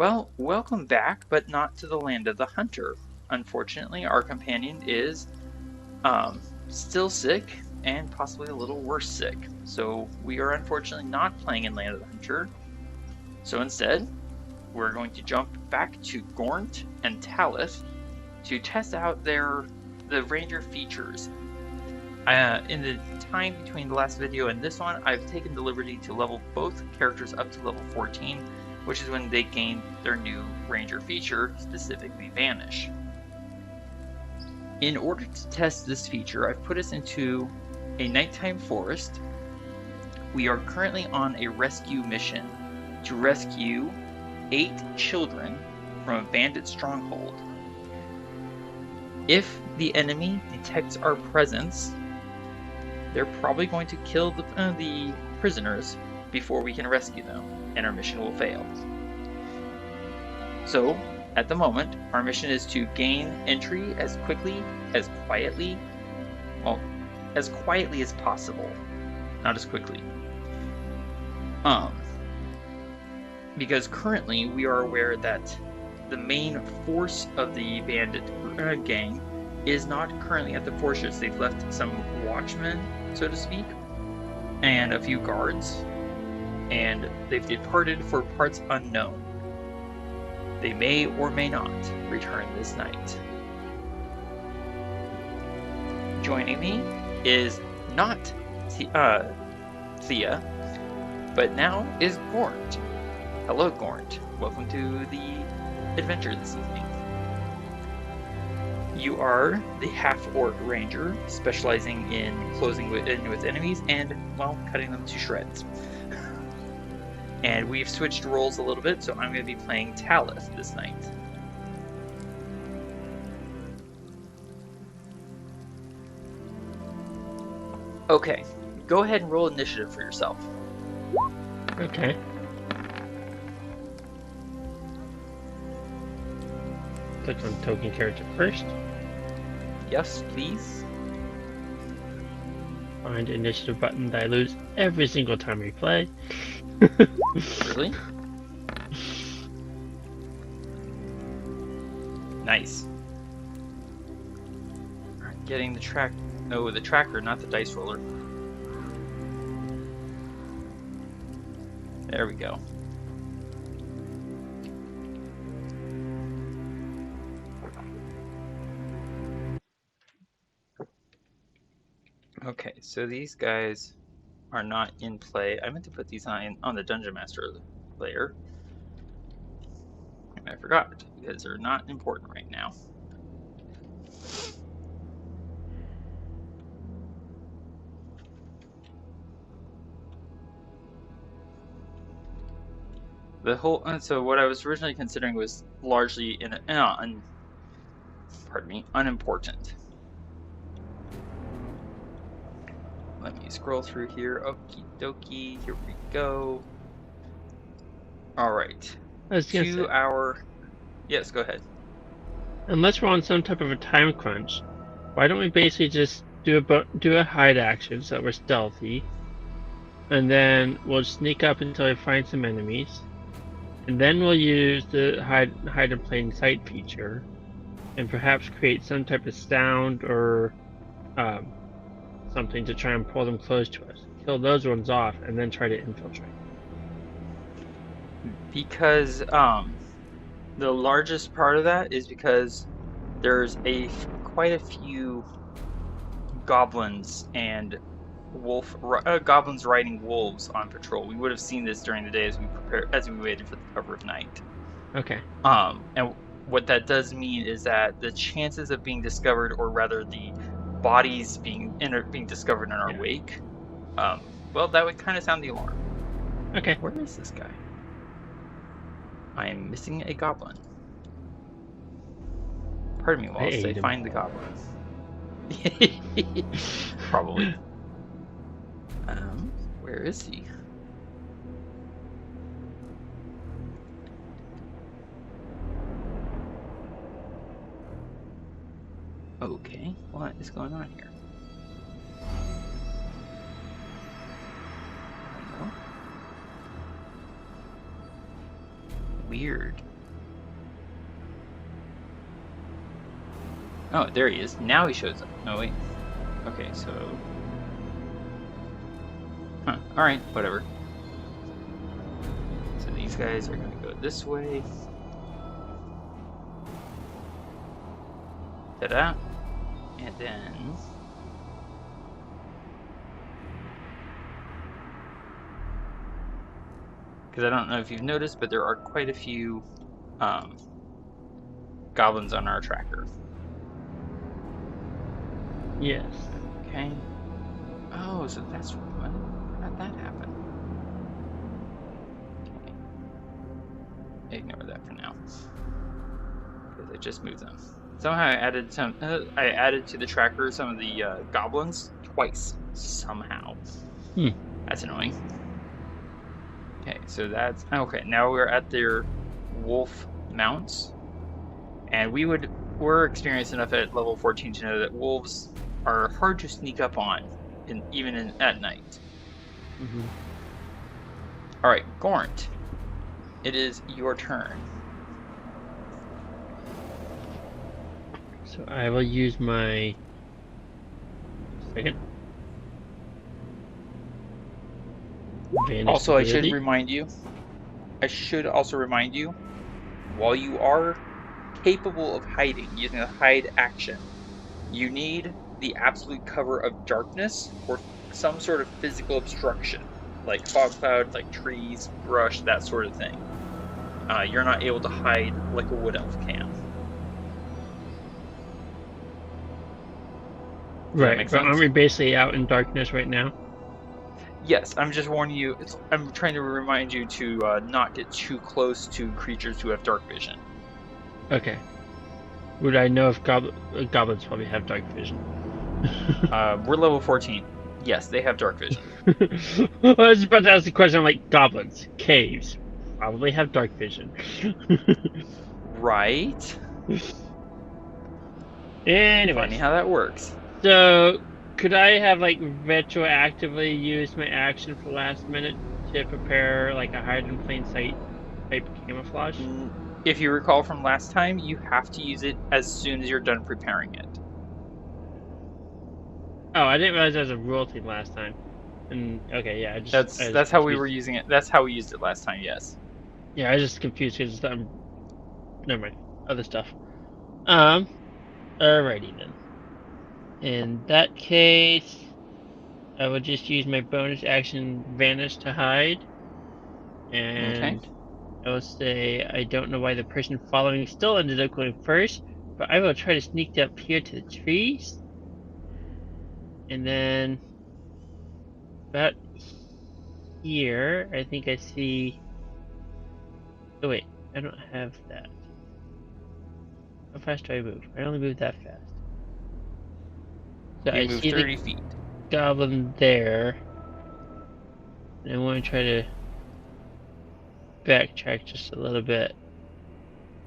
Well, welcome back, but not to the land of the hunter. Unfortunately, our companion is still sick and possibly a little worse sick. So we are unfortunately not playing in Land of the Hunter. So instead, we're going to jump back to Gornt and Talith to test out the ranger features. In the time between the last video and this one, I've taken the liberty to level both characters up to level 14, which is when they gain their new ranger feature, specifically Vanish. In order to test this feature, I've put us into a nighttime forest. We are currently on a rescue mission to rescue 8 children from a bandit stronghold. If the enemy detects our presence, they're probably going to kill the prisoners before we can rescue them, and our mission will fail. So, at the moment, our mission is to gain entry as quietly as possible. Not as quickly. Because currently we are aware that the main force of the bandit gang is not currently at the fortress. They've left some watchmen, so to speak, and a few guards, and they've departed for parts unknown. They may or may not return this night. Joining me is not Thea, but now is Gornt. Hello, Gornt. Welcome to the adventure this evening. You are the half-orc ranger, specializing in closing in with enemies and, well, cutting them to shreds. And we've switched roles a little bit, so I'm going to be playing Talith this night. Okay, go ahead and roll initiative for yourself. Okay. Click on token character first. Yes, please. Find initiative button that I lose every single time we play. Really? Nice. Getting the the tracker, not the dice roller. There we go. Okay, so these guys are not in play. I meant to put these on the Dungeon Master layer. And I forgot, because they're not important right now. So what I was originally considering was largely unimportant. Let me scroll through here. Okie dokie, here we go. Alright. Yes, go ahead. Unless we're on some type of a time crunch, why don't we basically just do a hide action so that we're stealthy, and then we'll sneak up until we find some enemies, and then we'll use the hide in plain sight feature, and perhaps create some type of sound or something to try and pull them close to us. Kill those ones off, and then try to infiltrate. Because the largest part of that is because there's quite a few goblins and goblins riding wolves on patrol. We would have seen this during the day as we waited for the cover of night. Okay. And what that does mean is that the chances of being discovered, or rather the bodies being discovered in our wake, well, that would kind of sound the alarm. Okay. Where is this guy? I am missing a goblin. Pardon me while I say find the goblin. Probably. Where is he? Okay, what is going on here? Weird. Oh, there he is. Now he shows up. Oh, wait. Okay, so... Huh. Alright, whatever. So these guys are going to go this way. Ta-da. And then... Because I don't know if you've noticed, but there are quite a few goblins on our tracker. Yes. Okay. Oh, so that's what? How'd that happen? Okay. Ignore that for now. Because I just moved them. Somehow I added some. I added to the tracker some of the goblins twice. Somehow. That's annoying. Okay, so that's okay. Now we're at their wolf mounts, and we're experienced enough at level 14 to know that wolves are hard to sneak up on, even at night. Mm-hmm. All right, Gornt, it is your turn. So I will use my second. Vanish Also, I ability. should also remind you, while you are capable of hiding using a hide action, you need the absolute cover of darkness or some sort of physical obstruction, like fog cloud, like trees, brush, that sort of thing. You're not able to hide like a wood elf can. Right, but aren't we basically out in darkness right now? Yes, I'm just warning you. I'm trying to remind you to not get too close to creatures who have dark vision. Okay. Would I know if goblins probably have dark vision? We're level 14. Yes, they have dark vision. Well, I was about to ask the question, like, goblins, caves, probably have dark vision. Right? Anyway. Funny how that works. So, could I have, like, retroactively used my action for last minute to prepare, like, a hide in plain sight type camouflage? If you recall from last time, you have to use it as soon as you're done preparing it. Oh, I didn't realize there was a rule thing last time. And okay, yeah, That's how we were using it. That's how we used it last time. Yes. Yeah, I was just confused because never mind, other stuff. Alrighty then. In that case, I will just use my bonus action Vanish to hide, and Okay. I will say I don't know why the person following still ended up going first, but I will try to sneak up here to the trees. And then about here, I think I see... Oh wait, I don't have that. How fast do I move? I only move that fast. So You I move see 30 the feet. goblin there. And I want to try to backtrack just a little bit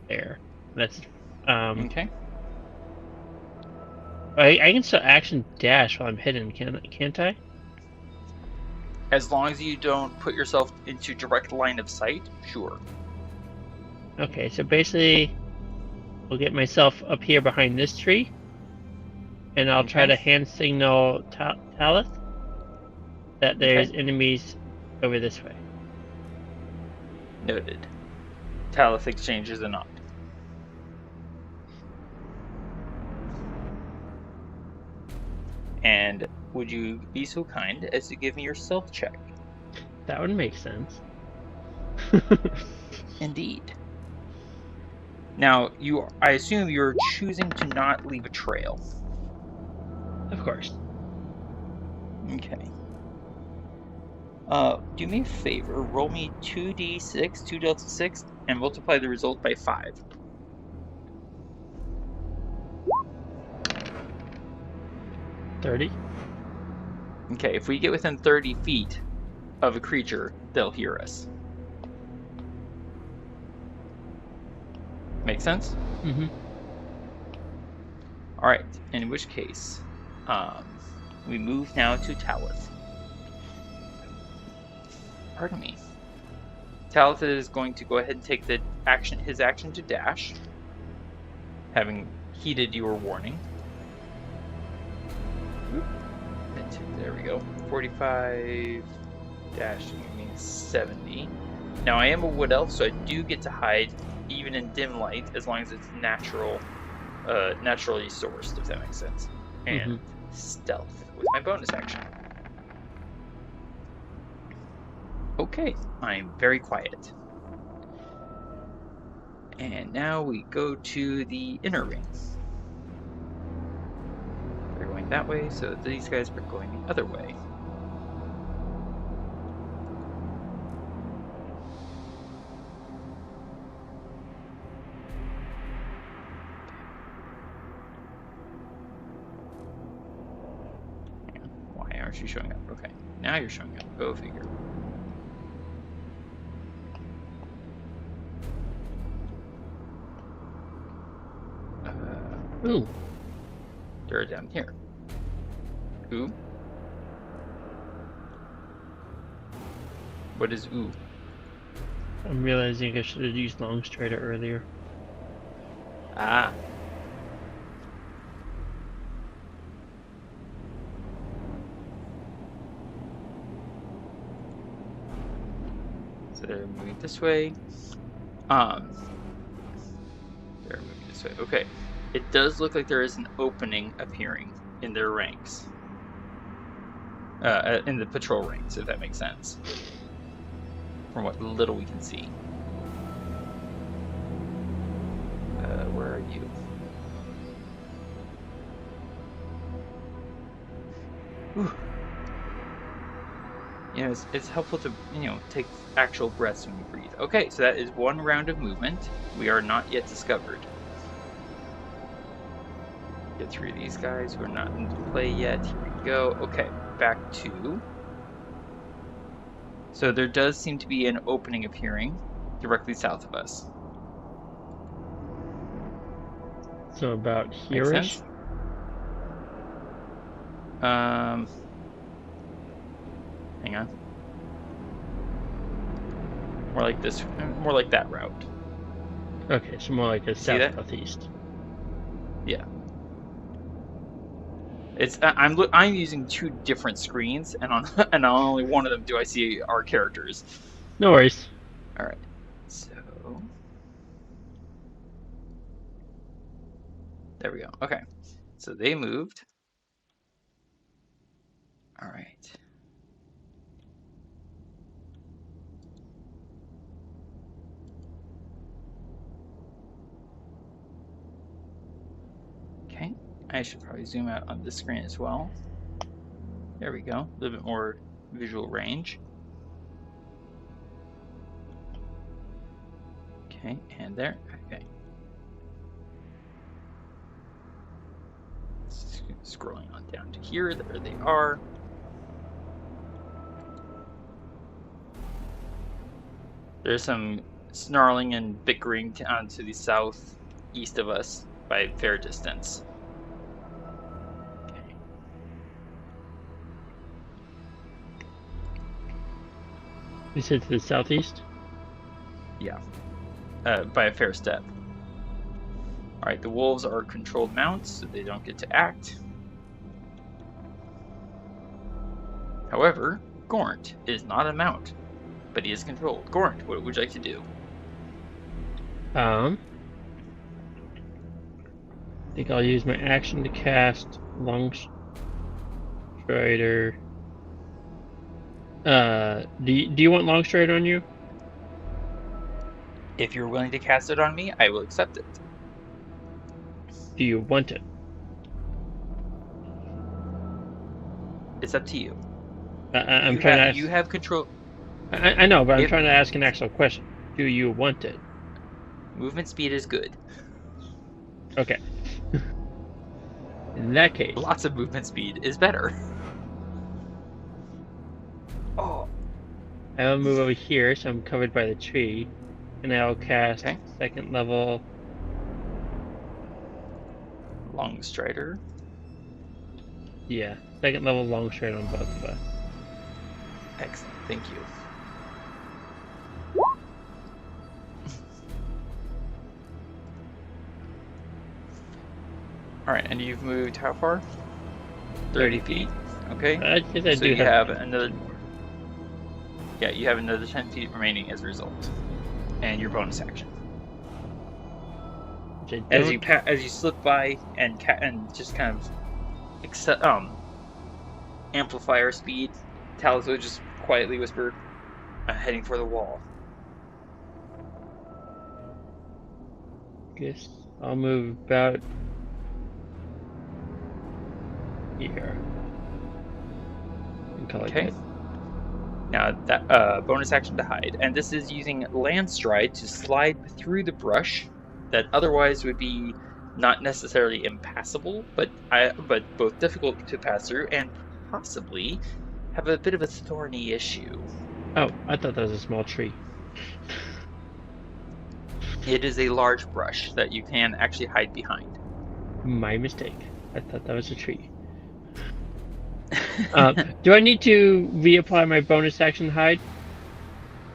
there. That's Okay. I can still action dash while I'm hidden, can't I? As long as you don't put yourself into direct line of sight, sure. Okay, so basically I'll get myself up here behind this tree, and I'll try to hand signal Talith that there's enemies over this way. Noted. Talith exchanges a nod. And would you be so kind as to give me your stealth check? That would make sense. Indeed. Now, I assume you're choosing to not leave a trail. Of course. Okay. Do me a favor, roll me 2d6, 2 delta 6, and multiply the result by 5. $30. Okay, if we get within 30 feet of a creature, they'll hear us. Make sense? Mm-hmm. Alright, in which case, we move now to Talith. Pardon me. Talith is going to go ahead and take his action to dash, having heeded your warning. Oop. There we go. 45 dash means 70. Now I am a wood elf, so I do get to hide even in dim light as long as it's naturally sourced, if that makes sense. And stealth with my bonus action. Okay, I'm very quiet. And now we go to the inner ring. They're going that way, so these guys are going the other way. Why aren't you showing up? Okay, now you're showing up. Go figure. Ooh. They're down here. Ooh. What is ooh? I'm realizing I should have used Longstrider earlier. Ah. So they're moving this way. They're moving this way. Okay. It does look like there is an opening appearing in their ranks. In the patrol ranks, if that makes sense. From what little we can see. Where are you? Whew. You know, it's helpful to, take actual breaths when you breathe. Okay, so that is one round of movement. We are not yet discovered. Get through these guys who are not in play yet. Here we go. Okay, back to... So there does seem to be an opening appearing directly south of us. So about here-ish? Hang on. More like this. More like that route. Okay, so more like a southeast. Yeah. It's I'm using two different screens, and on only one of them do I see our characters. No worries. All right. So there we go. Okay. So they moved. All right. Okay. I should probably zoom out on this screen as well. There we go. A little bit more visual range. Okay, and there. Okay. Scrolling on down to here. There they are. There's some snarling and bickering to the southeast of us by a fair distance. Okay. You said to the southeast? Yeah. By a fair step. Alright, the wolves are controlled mounts, so they don't get to act. However, Gornt is not a mount, but he is controlled. Gornt, what would you like to do? I think I'll use my action to cast Longstrider. Do you want Longstrider on you? If you're willing to cast it on me, I will accept it. Do you want it? It's up to you. I'm trying to ask... You have control. I know, but I'm trying to ask an actual question. Do you want it? Movement speed is good. Okay. In that case... Lots of movement speed is better. Oh. I'll move over here, so I'm covered by the tree. And I'll cast second level... Longstrider. Yeah, second level Longstrider on both of us. Excellent, thank you. Alright, and you've moved how far? 30 feet. Okay. I guess I So do you have 10 another. more. Yeah, you have another 10 feet remaining as a result. And your bonus action. Which I don't. As you slip by and just kind of amplify our speed, Talus will just quietly whisper, heading for the wall. Guess I'll move about here. And call it Okay. good. Now that bonus action to hide, and this is using land stride to slide through the brush that otherwise would be not necessarily impassable, but both difficult to pass through and possibly have a bit of a thorny issue. Oh, I thought that was a small tree. It is a large brush that you can actually hide behind. My mistake. I thought that was a tree. Do I need to reapply my bonus action hide?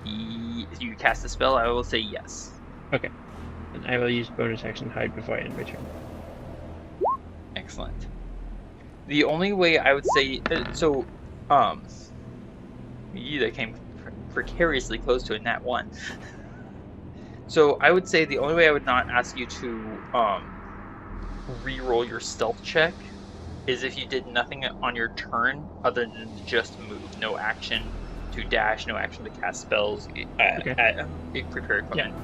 If you cast a spell, I will say yes. Okay. And I will use bonus action hide before I end my turn. Excellent. The only way I would say you that came precariously close to a nat 1. So I would say the only way I would not ask you to re-roll your stealth check is if you did nothing on your turn other than just move. No action to dash, no action to cast spells, prepare equipment.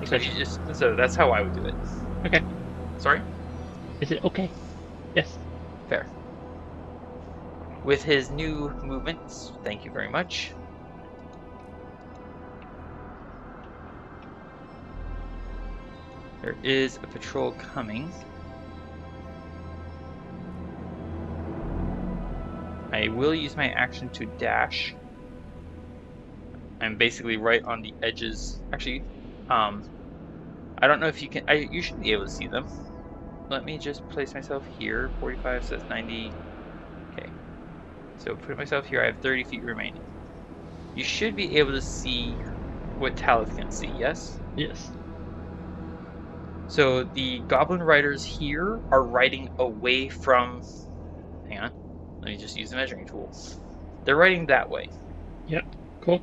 Yeah. So that's how I would do it. Okay. Sorry? Is it okay? Yes. Fair. With his new movements, thank you very much. There is a patrol coming. I will use my action to dash. I'm basically right on the edges. Actually, I don't know if you can. You should be able to see them. Let me just place myself here. 45, so that's 90. Okay. So put myself here. I have 30 feet remaining. You should be able to see what Talith can see, yes? Yes. So the goblin riders here are riding away from. Hang on. Let me just use the measuring tool. They're riding that way. Yep. Cool.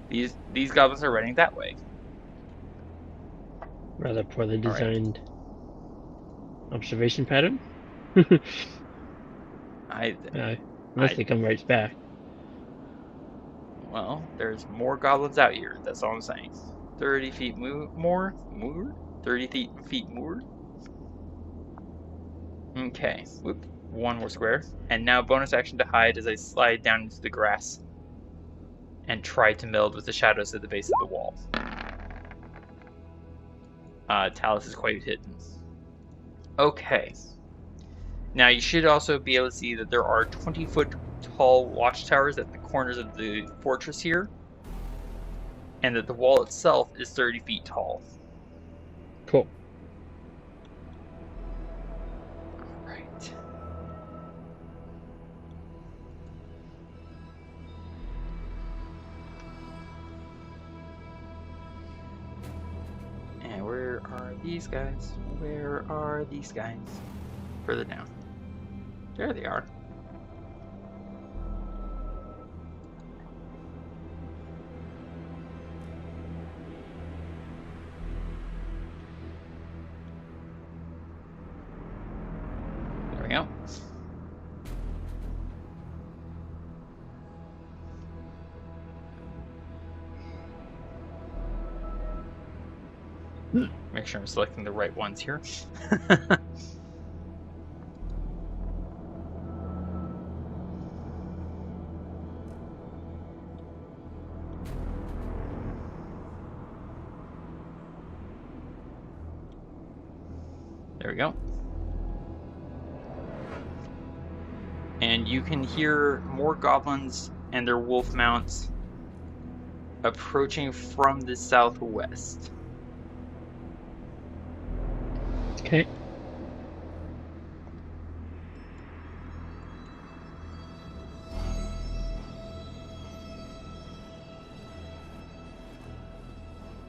These goblins are riding that way. Rather poorly designed observation pattern. Unless they come right back. Well, there's more goblins out here. That's all I'm saying. 30 feet more? 30 feet more? Okay. Whoop. One more square. And now bonus action to hide as I slide down into the grass and try to meld with the shadows at the base of the wall. Talus is quite hidden. Okay. Now you should also be able to see that there are 20-foot tall watchtowers at the corners of the fortress here, and that the wall itself is 30 feet tall. Cool. Alright. And where are these guys? Where are these guys? Further down. There they are. There we go. Make sure I'm selecting the right ones here. There we go. And you can hear more goblins and their wolf mounts approaching from the southwest. Okay.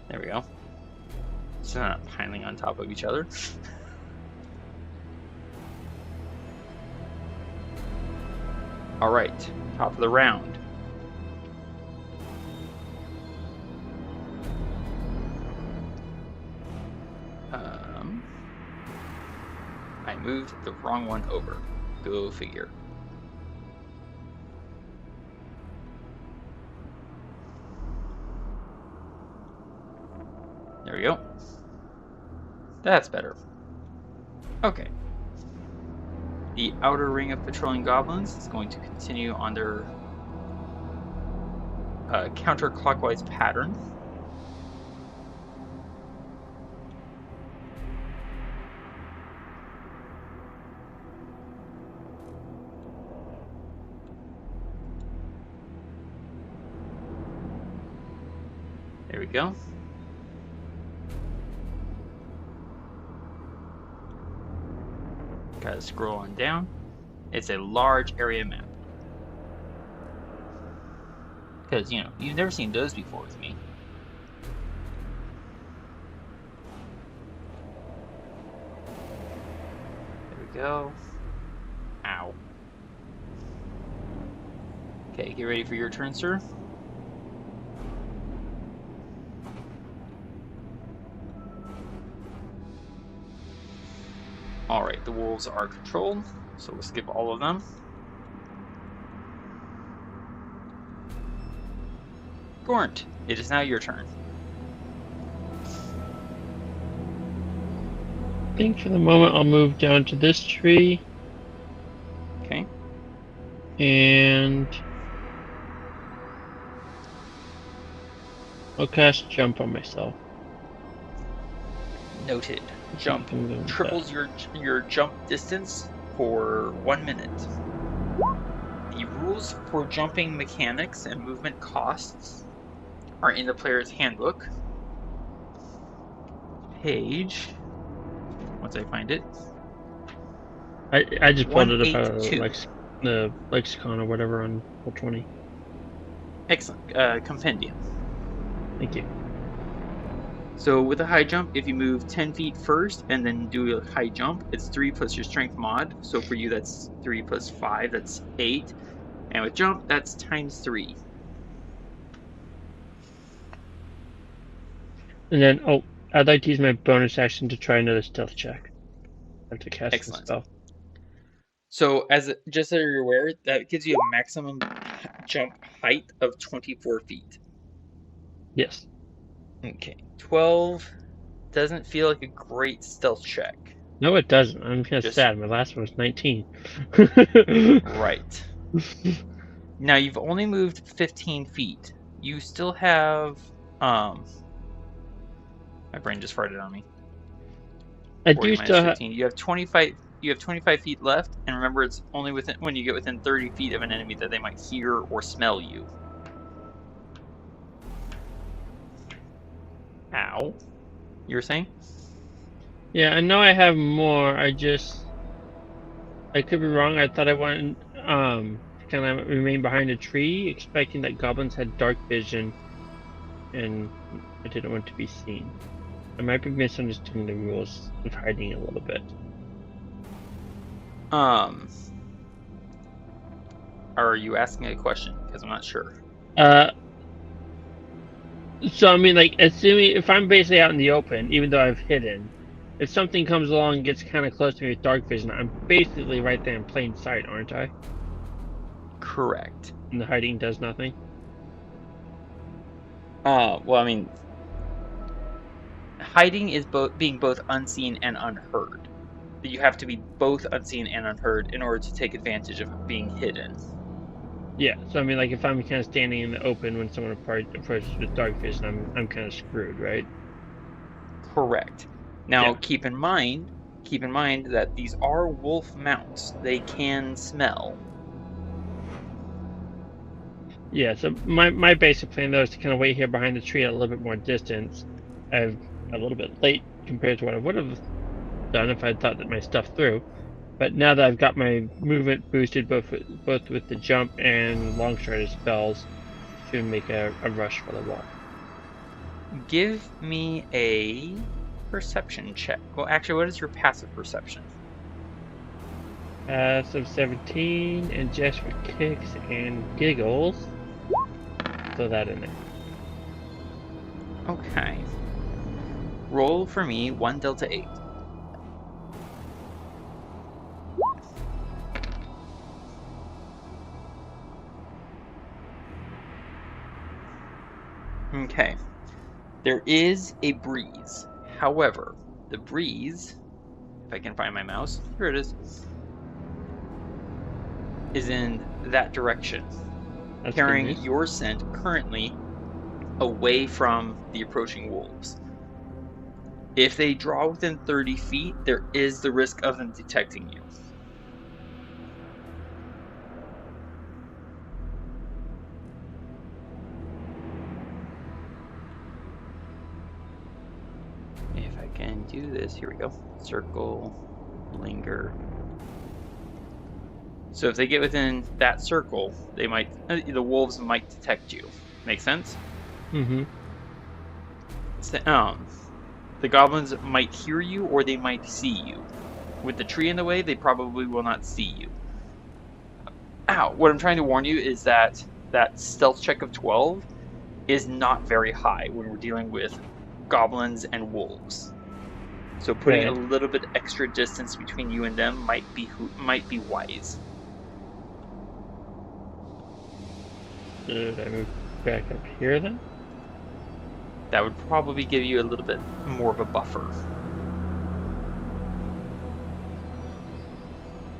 There we go. So they're not piling on top of each other. All right, top of the round. I moved the wrong one over. Go figure. There we go. That's better. Okay. The outer ring of patrolling goblins is going to continue on their counterclockwise pattern. There we go. Gotta scroll on down. It's a large area map. Because, you know, you've never seen those before with me. There we go. Ow. Okay, get ready for your turn, sir. Alright, the wolves are controlled, so we'll skip all of them. Gornt, it is now your turn. I think for the moment I'll move down to this tree. Okay. And I'll cast Jump on myself. Noted. Jump triples your jump distance for 1 minute. The rules for jumping mechanics and movement costs are in the player's handbook. Page. Once I find it. I just pulled it up out of 182. the lexicon or whatever on Roll20. Excellent. Compendium. Thank you. So with a high jump, if you move 10 feet first and then do a high jump, it's 3 plus your strength mod. So for you, that's 3 plus 5, that's 8. And with jump, that's times 3. And then, I'd like to use my bonus action to try another stealth check. I have to cast the spell. So just so you're aware, that gives you a maximum jump height of 24 feet. Yes. Okay. 12 doesn't feel like a great stealth check. No, it doesn't. I'm kind of sad. My last one was 19. Right. Now you've only moved 15 feet. You still have my brain just farted on me. I do still have. You have 25. You have 25 feet left, and remember, it's only when you get within 30 feet of an enemy that they might hear or smell you. Ow. You were saying? Yeah, I know I have more. I could be wrong. I thought I wanted to kind of remain behind a tree, expecting that goblins had dark vision, and I didn't want to be seen. I might be misunderstanding the rules of hiding a little bit. Are you asking a question? Because I'm not sure. So I mean, like, assuming if I'm basically out in the open, even though I've hidden, if something comes along and gets kind of close to me with dark vision, I'm basically right there in plain sight, aren't I? Correct. And the hiding does nothing? Well, I mean, hiding is being both unseen and unheard. You have to be both unseen and unheard in order to take advantage of being hidden. Yeah, so I mean, like, if I'm kind of standing in the open when someone approaches with dark vision, I'm kind of screwed, right? Correct. Now, keep in mind that these are wolf mounts. They can smell. Yeah, so my basic plan, though, is to kind of wait here behind the tree at a little bit more distance. I'm a little bit late compared to what I would have done if I'd thought that my stuff through. But now that I've got my movement boosted both with the jump and long strider spells, should make a rush for the wall. Give me a perception check. Well, actually, what is your passive perception? So 17, and just for kicks and giggles, throw that in there. Okay. Roll for me 1 Delta 8. Okay. There is a breeze. However, the breeze, if I can find my mouse, here it is in that direction, That's carrying good news. your scent currently away from the approaching wolves. If they draw within 30 feet, there is the risk of them detecting you. If I can do this, here we go. Circle, linger. So if they get within that circle, they might, the wolves might detect you. Make sense? Mm-hmm. The goblins might hear you or they might see you. With the tree in the way, they probably will not see you. Ow! What I'm trying to warn you is that that stealth check of 12 is not very high when we're dealing with goblins and wolves. So putting a little bit extra distance between you and them might be wise. Should I move back up here then? That would probably give you a little bit more of a buffer.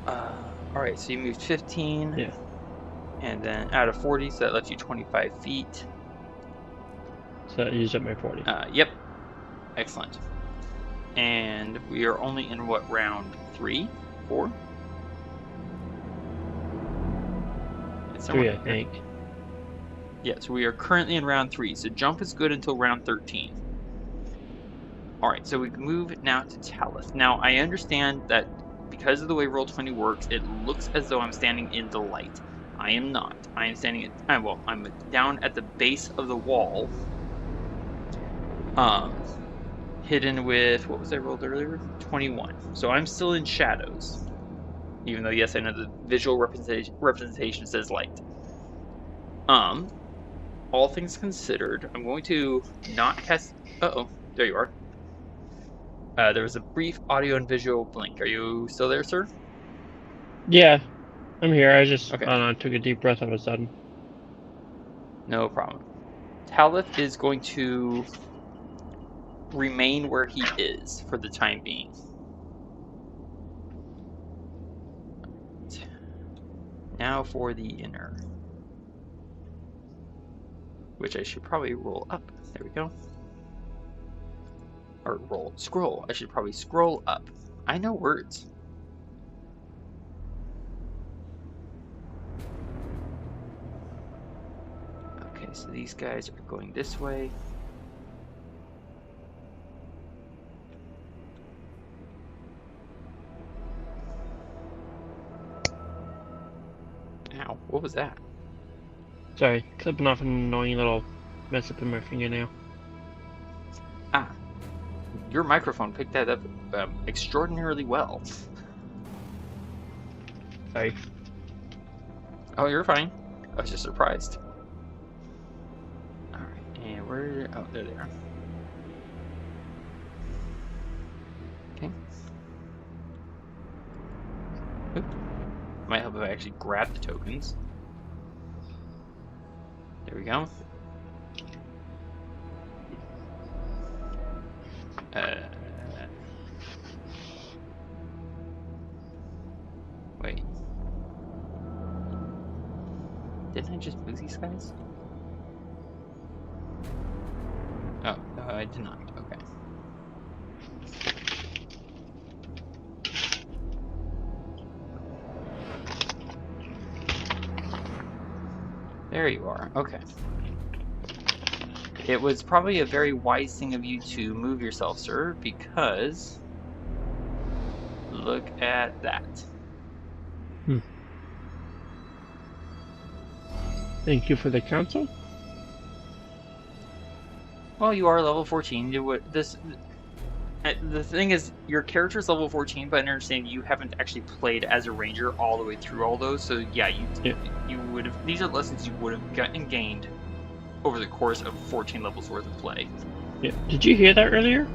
Alright, so you moved 15. Yeah. And then out of 40, so that left you 25 feet. So I used up my 40. Yep. Excellent. And we are only in what, round 3? 4? It's 3, I think. Yeah, so we are currently in round 3, so jump is good until round 13. Alright, so we move now to Talith. Now, I understand that because of the way Roll20 works, it looks as though I'm standing in the light. I am not. I am standing at, well, I'm down at the base of the wall. Hidden with, what was I rolled earlier? 21. So I'm still in shadows. Even though, yes, I know the visual representation says light. All things considered, I'm going to not cast... Uh-oh, there you are. There was a brief audio and visual blink. Are you still there, sir? Yeah, I'm here. I just, okay. I don't know, took a deep breath all of a sudden. No problem. Talith is going to remain where he is for the time being. Now for the inner. Which I should probably roll up. There we go. Or scroll. I should probably scroll up. I know words. Okay, so these guys are going this way. Ow, what was that? Sorry, clipping off an annoying little mess up in my fingernail. Ah, your microphone picked that up extraordinarily well. Sorry. Oh, you're fine. I was just surprised. Alright, and where... Oh, there they are. Okay. Oop. Might help if I actually grab the tokens. There we go. Wait. Didn't I just move these guys? Oh, no, I did not. Okay. There you are. Okay. It was probably a very wise thing of you to move yourself, sir, because look at that. Thank you for the counsel. Well, you are level 14. The thing is, your character's level 14, but I understand you haven't actually played as a ranger all the way through all those. So yeah, you would have. These are lessons you would have gotten gained over the course of 14 levels worth of play. Yeah. Did you hear that earlier?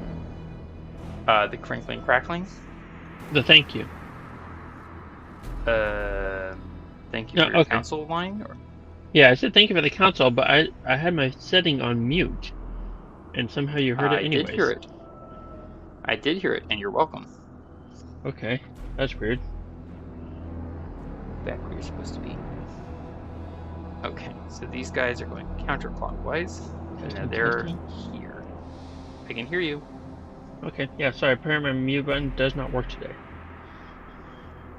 The crinkling crackling. The thank you. Thank you for your council line. Or... Yeah, I said thank you for the council, but I had my setting on mute, and somehow you heard it anyways. I did hear it. I did hear it, and you're welcome. Okay, that's weird. Back where you're supposed to be. Okay, so these guys are going counterclockwise, and now they're here. I can hear you. Okay, yeah, sorry, apparently my mute button does not work today.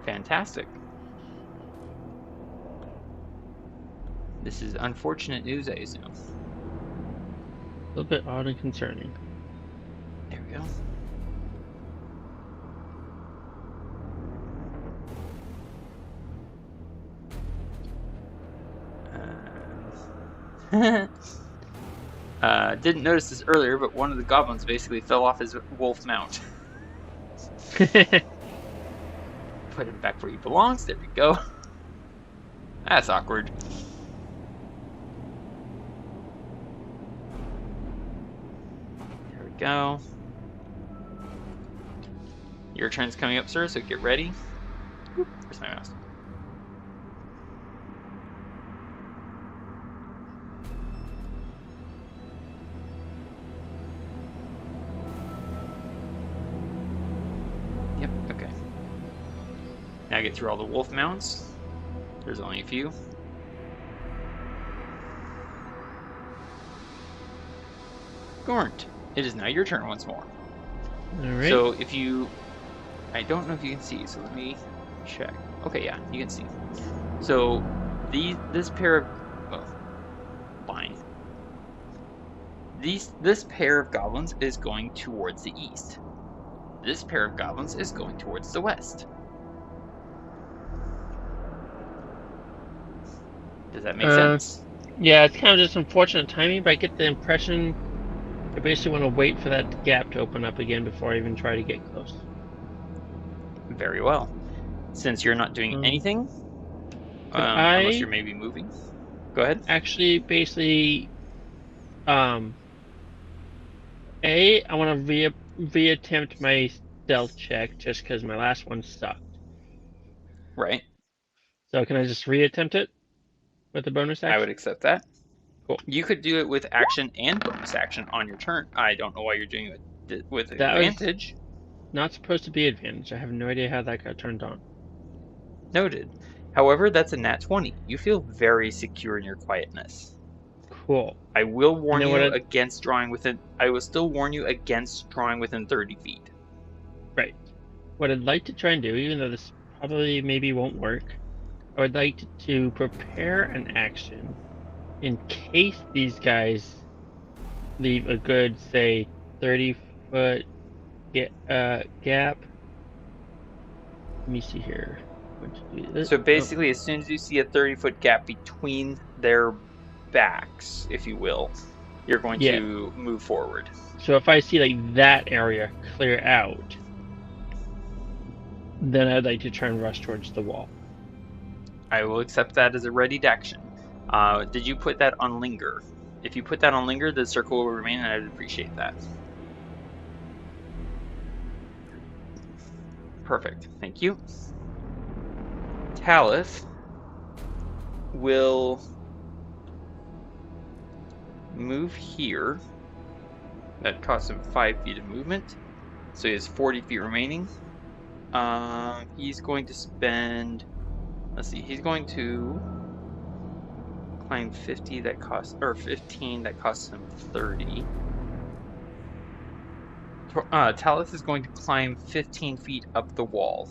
Fantastic. This is unfortunate news, I assume. A little bit odd and concerning. There we go. Didn't notice this earlier, but one of the goblins basically fell off his wolf mount. Put him back where he belongs. There we go. That's awkward. There we go. Your turn's coming up, sir, so get ready. Oop, where's my mouse? Yep, okay. Now get through all the wolf mounts. There's only a few. Gornt, it is now your turn once more. Alright. So if you... I don't know if you can see, so let me check. Okay, yeah, you can see. So this pair of... well, fine. This pair of goblins is going towards the east. This pair of goblins is going towards the west. Does that make sense? Yeah, it's kind of just unfortunate timing, but I get the impression I basically want to wait for that gap to open up again before I even try to get close. Very well. Since you're not doing anything, unless you're maybe moving. Go ahead. Actually, basically, I want to reattempt my stealth check just because my last one sucked. Right. So can I just reattempt it with the bonus action? I would accept that. Cool. You could do it with action and bonus action on your turn. I don't know why you're doing it with advantage. Not supposed to be advantage. I have no idea how that got turned on. Noted. However, that's a nat 20. You feel very secure in your quietness. Cool. I will warn you against drawing within... I will still warn you against drawing within 30 feet. Right. What I'd like to try and do, even though this probably maybe won't work, I would like to prepare an action in case these guys leave a good, say, 30-foot gap. Let me see here. So basically, as soon as you see a 30-foot gap between their backs, if you will, you're going to move forward. So if I see like that area clear out, then I'd like to try and rush towards the wall. I will accept that as a readied action. Did you put that on linger? If you put that on linger, the circle will remain, and I'd appreciate that. Perfect. Thank you. Talith will move here. That costs him 5 feet of movement, so he has 40 feet remaining. He's going to spend... Let's see, he's going to climb 50 that costs, or 15 that costs him 30. Talith is going to climb 15 feet up the wall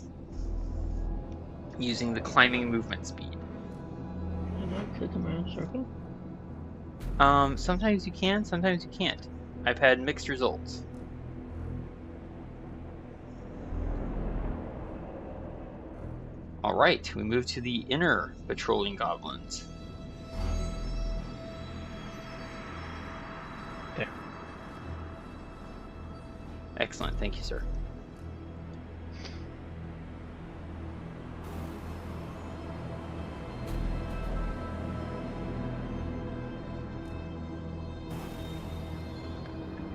using the climbing movement speed. Can I click around circle? Sometimes you can, sometimes you can't. I've had mixed results. Alright, we move to the inner patrolling goblins. Excellent. Thank you, sir.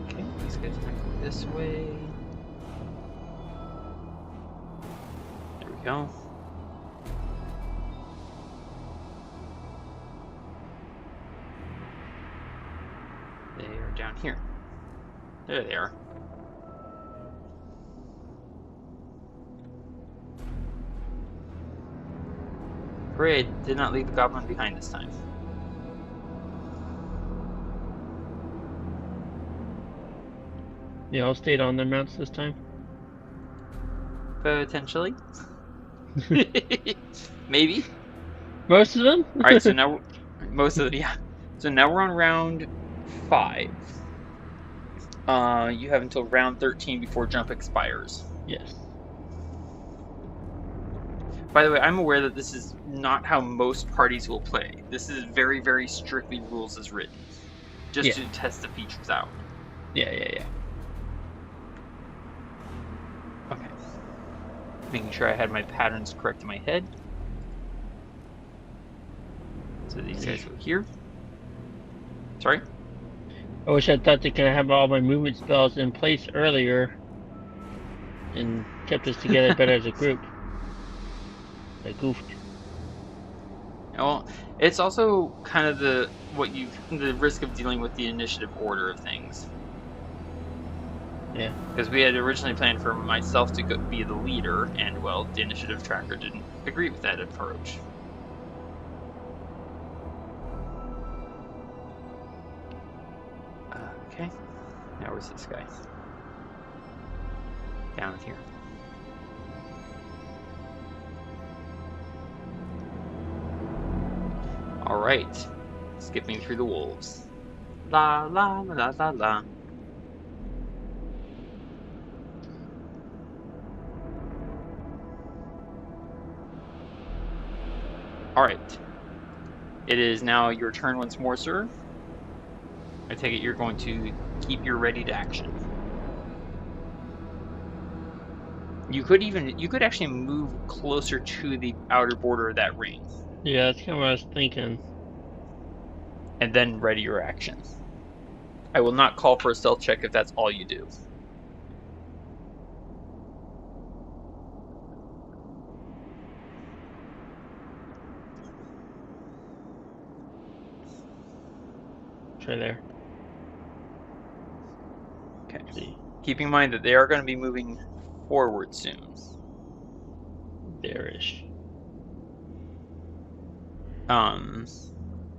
Okay, these guys are going to go this way. There we go. They are down here. There they are. Hooray, did not leave the goblin behind this time. They all stayed on their mounts this time? Potentially. Maybe. Most of them? Alright, so now most of it, yeah. So now we're on round 5. You have until round 13 before jump expires. Yes. By the way, I'm aware that this is not how most parties will play. This is very, very strictly rules as written. Just to test the features out. Yeah. Okay. Making sure I had my patterns correct in my head. So these guys go here. Sorry? I wish I thought they could have all my movement spells in place earlier and kept us together better as a group. I goofed. Well, it's also kind of the risk of dealing with the initiative order of things. Yeah. Because we had originally planned for myself to be the leader, and well, the initiative tracker didn't agree with that approach. Okay. Now where's this guy? Down here. Alright. Skipping through the wolves. La la la la la. Alright. It is now your turn once more, sir. I take it you're going to keep your ready to action. You could actually move closer to the outer border of that ring. Yeah, that's kind of what I was thinking. And then ready your action. I will not call for a stealth check if that's all you do. Try there. Okay. See. Keeping in mind that they are going to be moving forward soon. There-ish.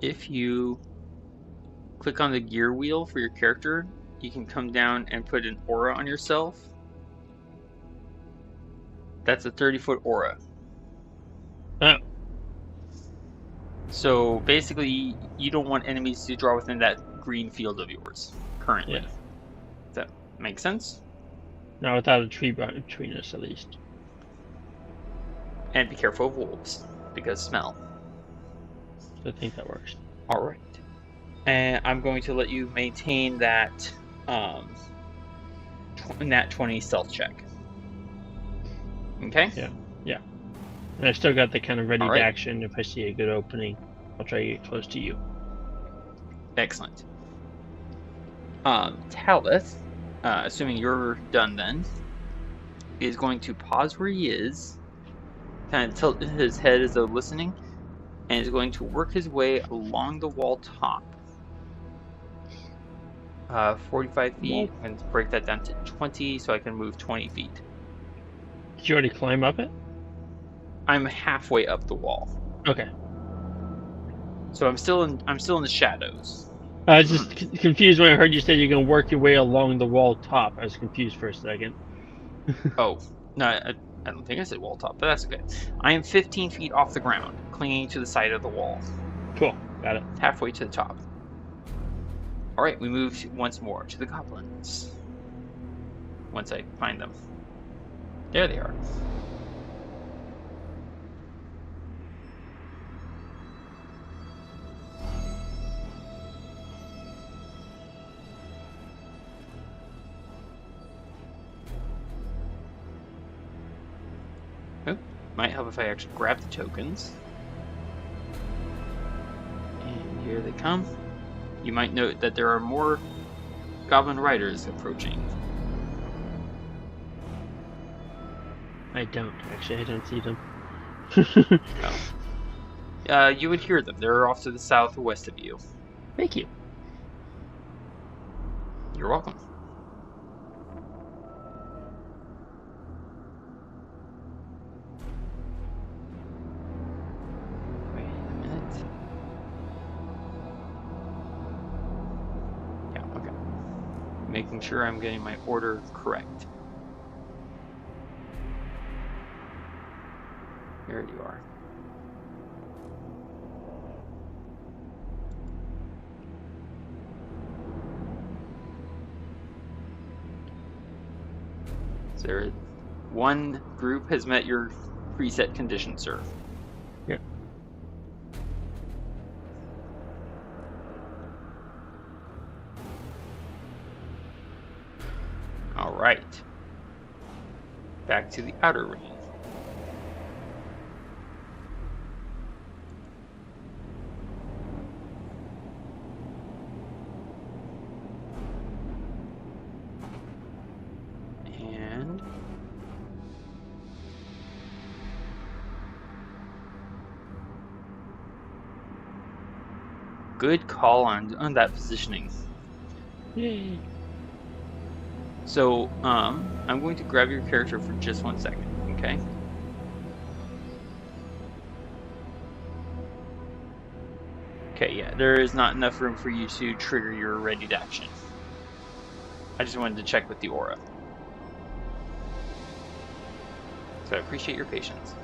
If you click on the gear wheel for your character, you can come down and put an aura on yourself. That's a 30-foot aura. Oh. So basically, you don't want enemies to draw within that green field of yours currently. Yeah. Does that make sense? Not without a tree between us, at least. And be careful of wolves, because smell. I think that works. All right. And I'm going to let you maintain that nat 20 stealth check. Okay? Yeah. And I still got the kind of ready All right. action. If I see a good opening, I'll try to get close to you. Excellent. Talith, assuming you're done then, is going to pause where he is, kind of tilt his head as though listening, and is going to work his way along the wall top. 45 feet, I'm going to break that down to 20 so I can move 20 feet. Did you already climb up it? I'm halfway up the wall. Okay. So I'm still in the shadows. I was just confused when I heard you say you're going to work your way along the wall top. I was confused for a second. Oh, no, I don't think I said wall top, but that's okay. I am 15 feet off the ground, clinging to the side of the wall. Cool. Got it. Halfway to the top. Alright, we move once more to the goblins. Once I find them. There they are. Oh, might help if I actually grab the tokens. And here they come. You might note that there are more goblin riders approaching. I don't, actually. I don't see them. Oh. You would hear them. They're off to the southwest of you. Thank you. You're welcome. Wait a minute. Yeah, okay. Making sure I'm getting my order correct. There you are. So one group has met your preset condition, sir. Yep. All right. Back to the outer ring. And good call on that positioning. Yay. So, I'm going to grab your character for just 1 second, okay? Okay, yeah, there is not enough room for you to trigger your readied action. I just wanted to check with the aura. So I appreciate your patience.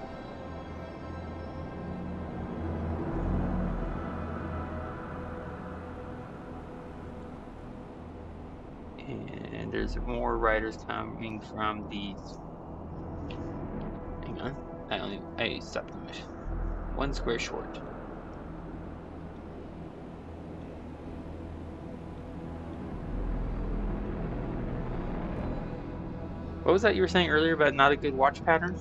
And there's more riders coming from the... Hang on. I stopped the mission. 1 square short. What was that you were saying earlier about not a good watch pattern?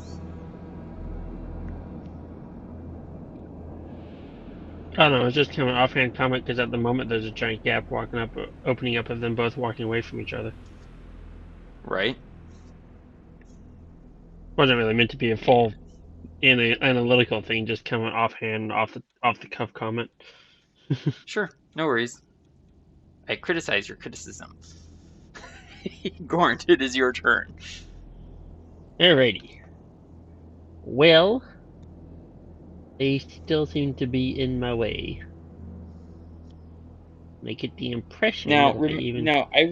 I don't know, it's just kind of an offhand comment because at the moment there's a giant gap opening up of them both walking away from each other. Right. Wasn't really meant to be a full analytical thing, just kind of offhand, off the cuff comment. Sure, no worries. I criticize your criticism. Gornt, it is your turn. Alrighty. Well, they still seem to be in my way. I get the impression Now, that I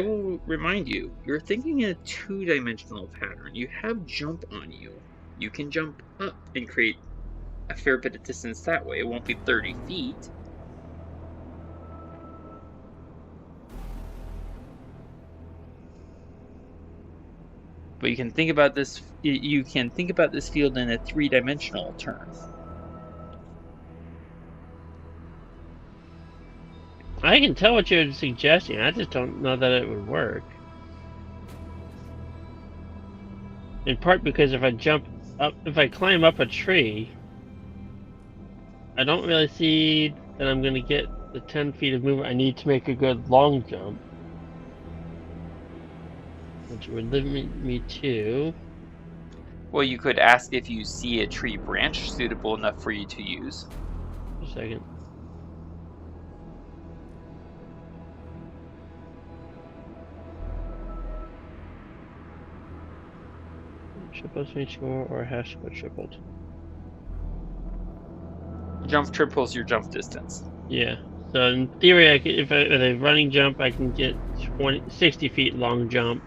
will remind you. You're thinking in a 2-dimensional pattern. You have jump on you. You can jump up and create a fair bit of distance that way. It won't be 30 feet. But you can think about this. You can think about this field in a 3-dimensional term. I can tell what you're suggesting. I just don't know that it would work. In part because if I climb up a tree, I don't really see that I'm going to get the 10 feet of movement I need to make a good long jump. Which would limit me to... Well, you could ask if you see a tree branch suitable enough for you to use. Just a second. Triples reach more or hash but tripled. Jump triples your jump distance. Yeah. So in theory, if a running jump, I can get 60 feet long jump,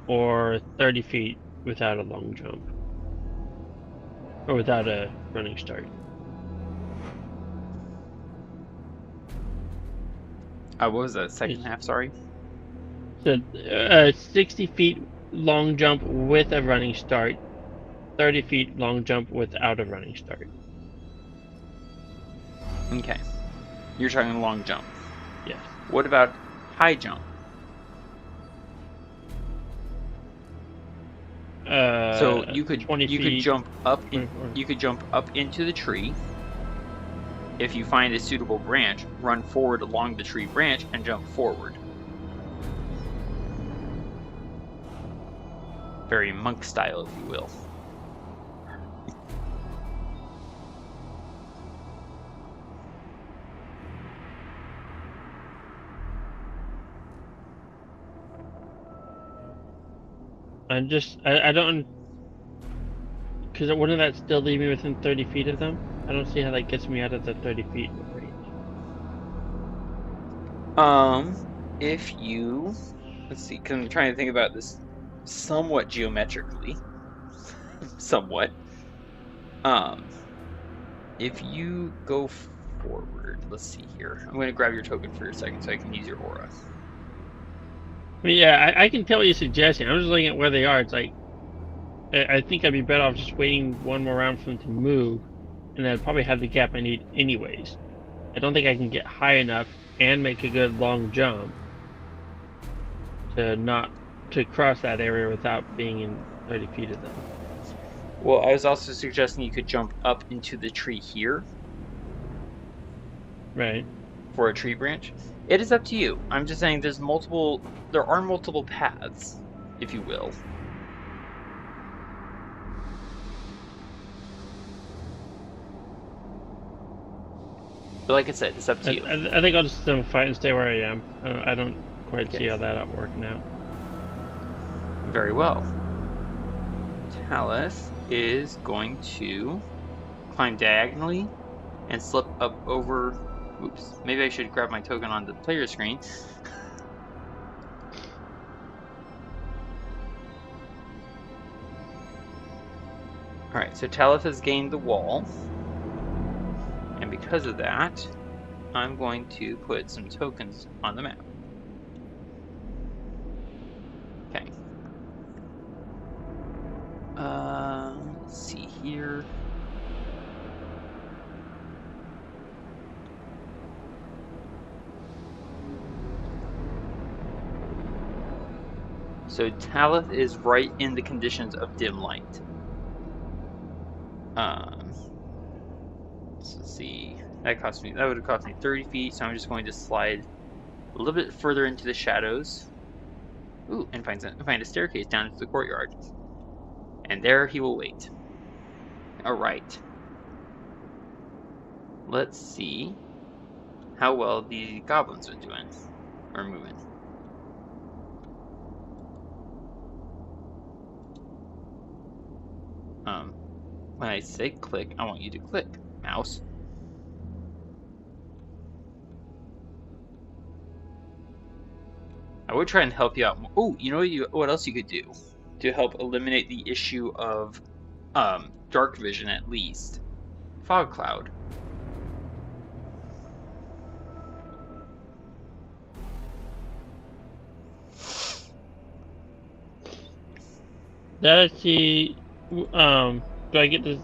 or 30 feet without a long jump, or without a running start. What was that second half? Sorry. So 60 feet long jump with a running start, 30 feet long jump without a running start. Okay. You're talking long jump. Yes. What about high jump? So you 20 could feet. jump up in, 24. you could jump up into the tree. If you find a suitable branch, run forward along the tree branch and jump forward. Very monk style, if you will. I don't, because wouldn't that still leave me within 30 feet of them? I don't see how that gets me out of the 30 feet range. If you, let's see, because I'm trying to think about this somewhat geometrically, somewhat. If you go forward, let's see here. I'm going to grab your token for a second so I can use your aura. I mean, yeah, I can tell what you're suggesting. I'm just looking at where they are. It's like, I think I'd be better off just waiting one more round for them to move, and then I'd probably have the gap I need anyways. I don't think I can get high enough and make a good long jump to cross that area without being in 30 feet of them. Well, I was also suggesting you could jump up into the tree here. Right. For a tree branch. It is up to you. I'm just saying there are multiple paths, if you will. But like I said, it's up to you. I think I'll just fight and stay where I am. I don't quite see how that working out. Very well. Talith is going to climb diagonally and slip up over. Oops, maybe I should grab my token on the player screen. Alright, so Talith has gained the wall. And because of that, I'm going to put some tokens on the map. Okay. Let's see here. So Talith is right in the conditions of dim light. Let's see. That would have cost me 30 feet, so I'm just going to slide a little bit further into the shadows. Ooh, and find a staircase down into the courtyard. And there he will wait. Alright. Let's see how well the goblins are doing. Or moving. When I say click, I want you to click, mouse. I would try and help you out more. Oh, you know what else you could do to help eliminate the issue of dark vision at least? Fog cloud. That's the do I get this?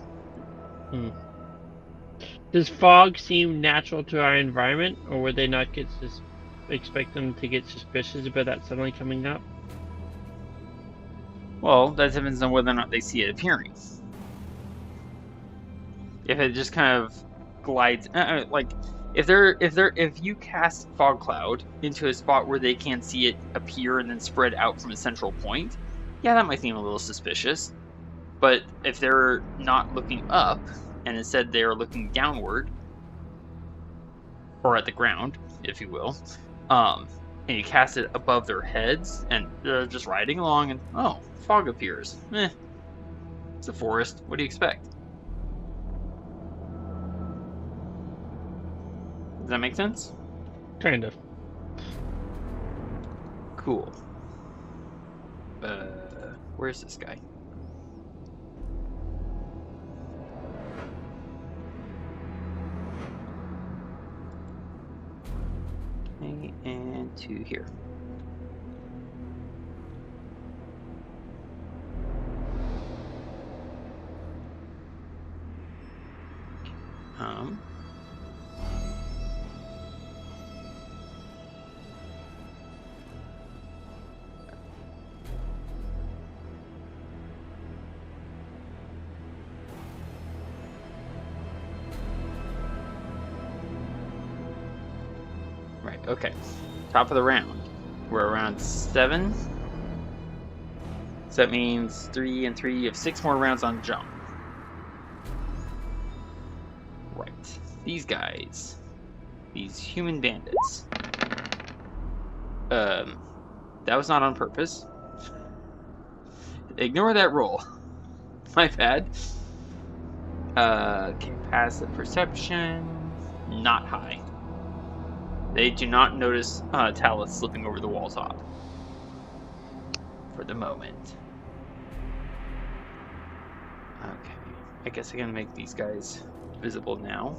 Does fog seem natural to our environment, or would they not expect them to get suspicious about that suddenly coming up? Well, that depends on whether or not they see it appearing. If it just kind of glides, like if you cast fog cloud into a spot where they can see it appear and then spread out from a central point, yeah, that might seem a little suspicious. But if they're not looking up, and instead they're looking downward, or at the ground, if you will, and you cast it above their heads, and they're just riding along, and oh, fog appears. It's a forest. What do you expect? Does that make sense? Kind of. Cool. Where's this guy? Okay, and to here. Perfect. Okay. Top of the round. We're around 7. So that means 3 and 3. You have 6 more rounds on jump. Right. These guys. These human bandits. That was not on purpose. Ignore that roll. My bad. Okay, passive perception. Not high. They do not notice Talus slipping over the wall top. For the moment. Okay. I guess I can make these guys visible now.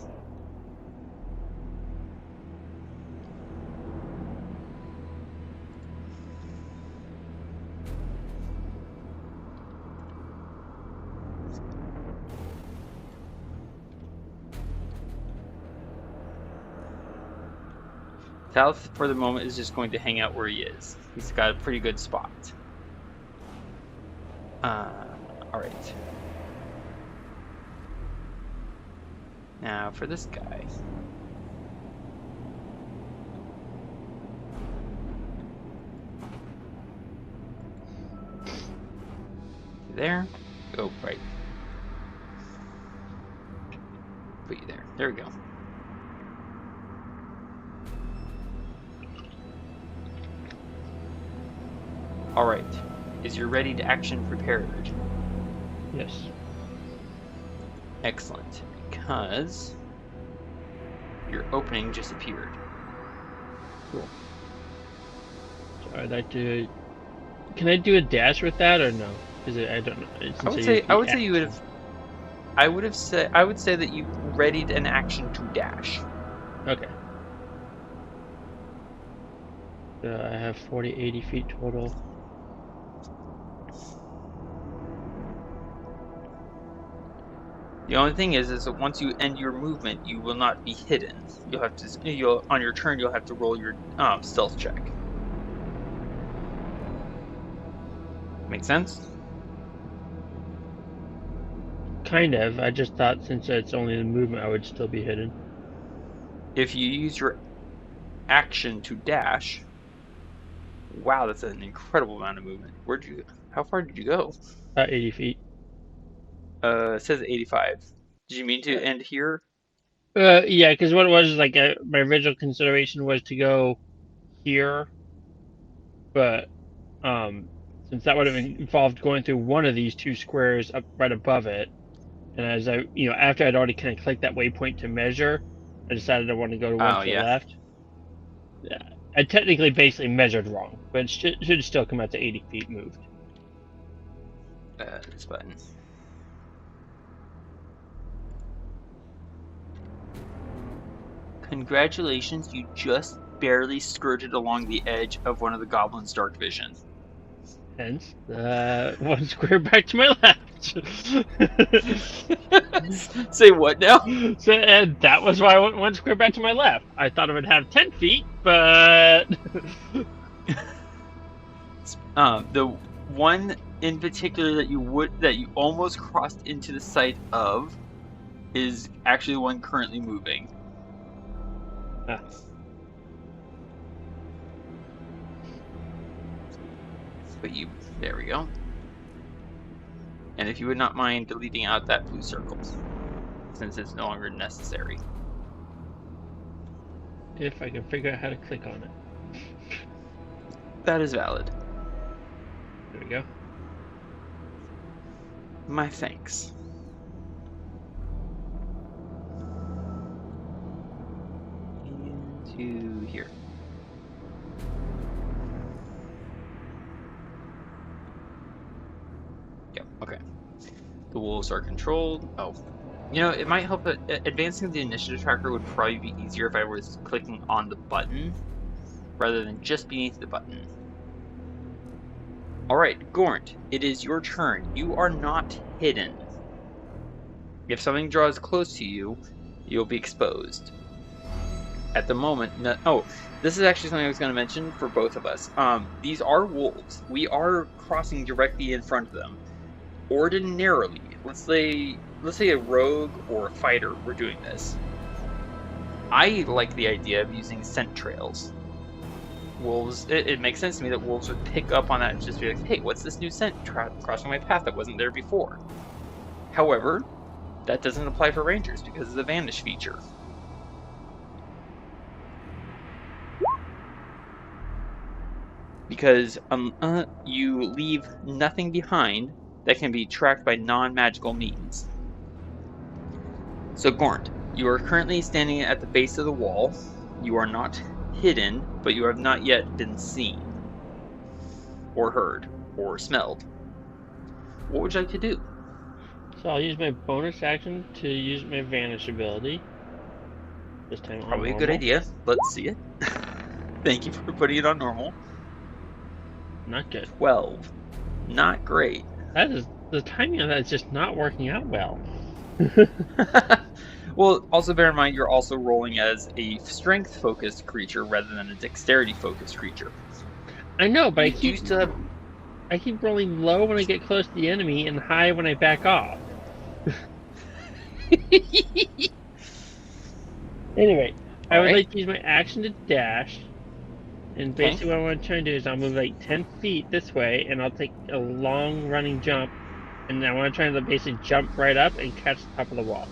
Talus, for the moment, is just going to hang out where he is. He's got a pretty good spot. Alright. Now, for this guy. There. Oh, right. Put you there. There we go. Alright. Is your ready to action prepared? Yes. Excellent. Because your opening just appeared. Cool. So I'd like to. Can I do a dash with that or no? Is it? I don't know. I would say you would have. I would say that you readied an action to dash. Okay. So I have 80 feet total. The only thing is that once you end your movement, you will not be hidden. On your turn, you'll have to roll your stealth check. Make sense? Kind of. I just thought since it's only the movement, I would still be hidden. If you use your action to dash, wow, that's an incredible amount of movement. How far did you go? About 80 feet. It says 85. Did you mean to end here? Yeah, because what it was is like my original consideration was to go here, but since that would have involved going through one of these 2 squares up right above it, and as I, after I'd already kind of clicked that waypoint to measure, I decided I wanted to go to one to the left. Yeah, I technically basically measured wrong, but it should still come out to 80 feet moved. This button. Congratulations, you just barely skirted along the edge of one of the goblins' dark vision. Hence, 1 square back to my left. Say what now? So, and that was why I went 1 square back to my left. I thought it would have 10 feet, but... the one in particular that you almost crossed into the sight of is actually the one currently moving. Ah. But there we go. And if you would not mind deleting out that blue circle, since it's no longer necessary. If I can figure out how to click on it. That is valid. There we go. My thanks. Into here. Yep, okay. The wolves are controlled. Oh. It might help. Advancing the initiative tracker would probably be easier if I was clicking on the button rather than just beneath the button. Alright, Gornt, it is your turn. You are not hidden. If something draws close to you, you'll be exposed. At the moment, this is actually something I was going to mention for both of us. These are wolves. We are crossing directly in front of them. Ordinarily, let's say a rogue or a fighter were doing this. I like the idea of using scent trails. Wolves, it makes sense to me that wolves would pick up on that and just be like, hey, what's this new scent crossing my path that wasn't there before? However, that doesn't apply for rangers because of the Vanish feature. Because you leave nothing behind that can be tracked by non-magical means. So Gornt, you are currently standing at the base of the wall. You are not hidden, but you have not yet been seen, or heard, or smelled. What would you like to do? So I'll use my bonus action to use my Vanish ability. This time Probably on a good normal. idea. Let's see it. Thank you for putting it on normal. Not good. 12. Not great. That is, the timing of that is just not working out well. Well, also bear in mind you're also rolling as a strength-focused creature rather than a dexterity-focused creature. I know, but I keep rolling low when I get close to the enemy and high when I back off. Anyway, I would like to use my action to dash. And basically what I want to try and do is I'll move like 10 feet this way and I'll take a long running jump. And I want to try and basically jump right up and catch the top of the wall.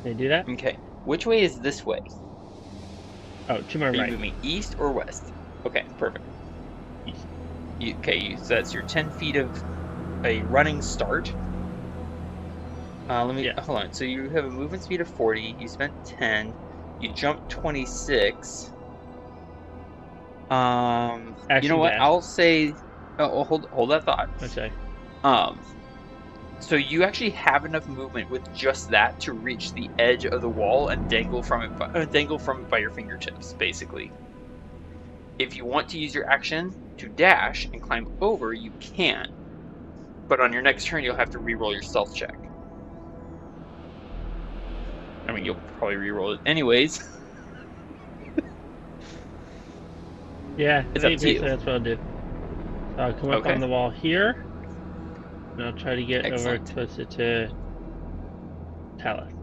Can I do that? Okay. Which way is this way? Oh, to my right. Are you moving east or west? Okay, perfect. East. So that's your 10 feet of a running start. Hold on. So you have a movement speed of 40. You spent 10. You jumped 26. You know what? I'll say. Oh, hold that thought. Okay. So you actually have enough movement with just that to reach the edge of the wall and dangle from it by your fingertips, basically. If you want to use your action to dash and climb over, you can. But on your next turn, you'll have to re-roll your stealth check. I mean, you'll probably re-roll it anyways. Yeah, it's up to you. That's what I'll do. So I'll come up on the wall here. And I'll try to get over closer to Talith.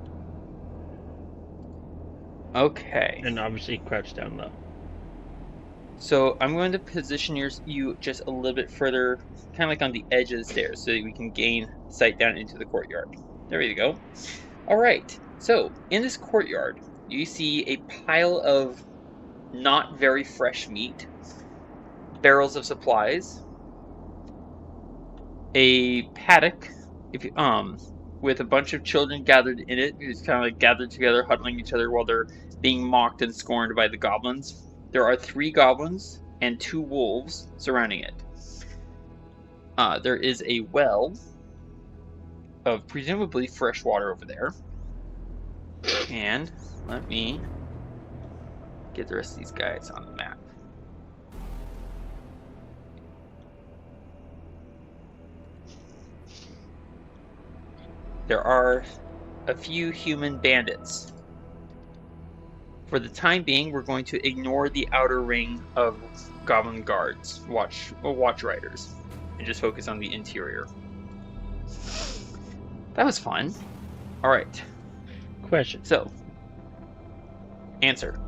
Okay. And obviously crouch down low. So I'm going to position you just a little bit further, kind of like on the edge of the stairs, so that we can gain sight down into the courtyard. There you go. All right. So in this courtyard, you see a pile of not very fresh meat, barrels of supplies, a paddock, with a bunch of children gathered in it, who's kind of like gathered together, huddling each other while they're being mocked and scorned by the goblins. There are 3 goblins and 2 wolves surrounding it. There is a well of presumably fresh water over there. And let me get the rest of these guys on the map. There are a few human bandits. For the time being, we're going to ignore the outer ring of goblin guards, watch riders, and just focus on the interior. That was fun. All right. Question. So, answer.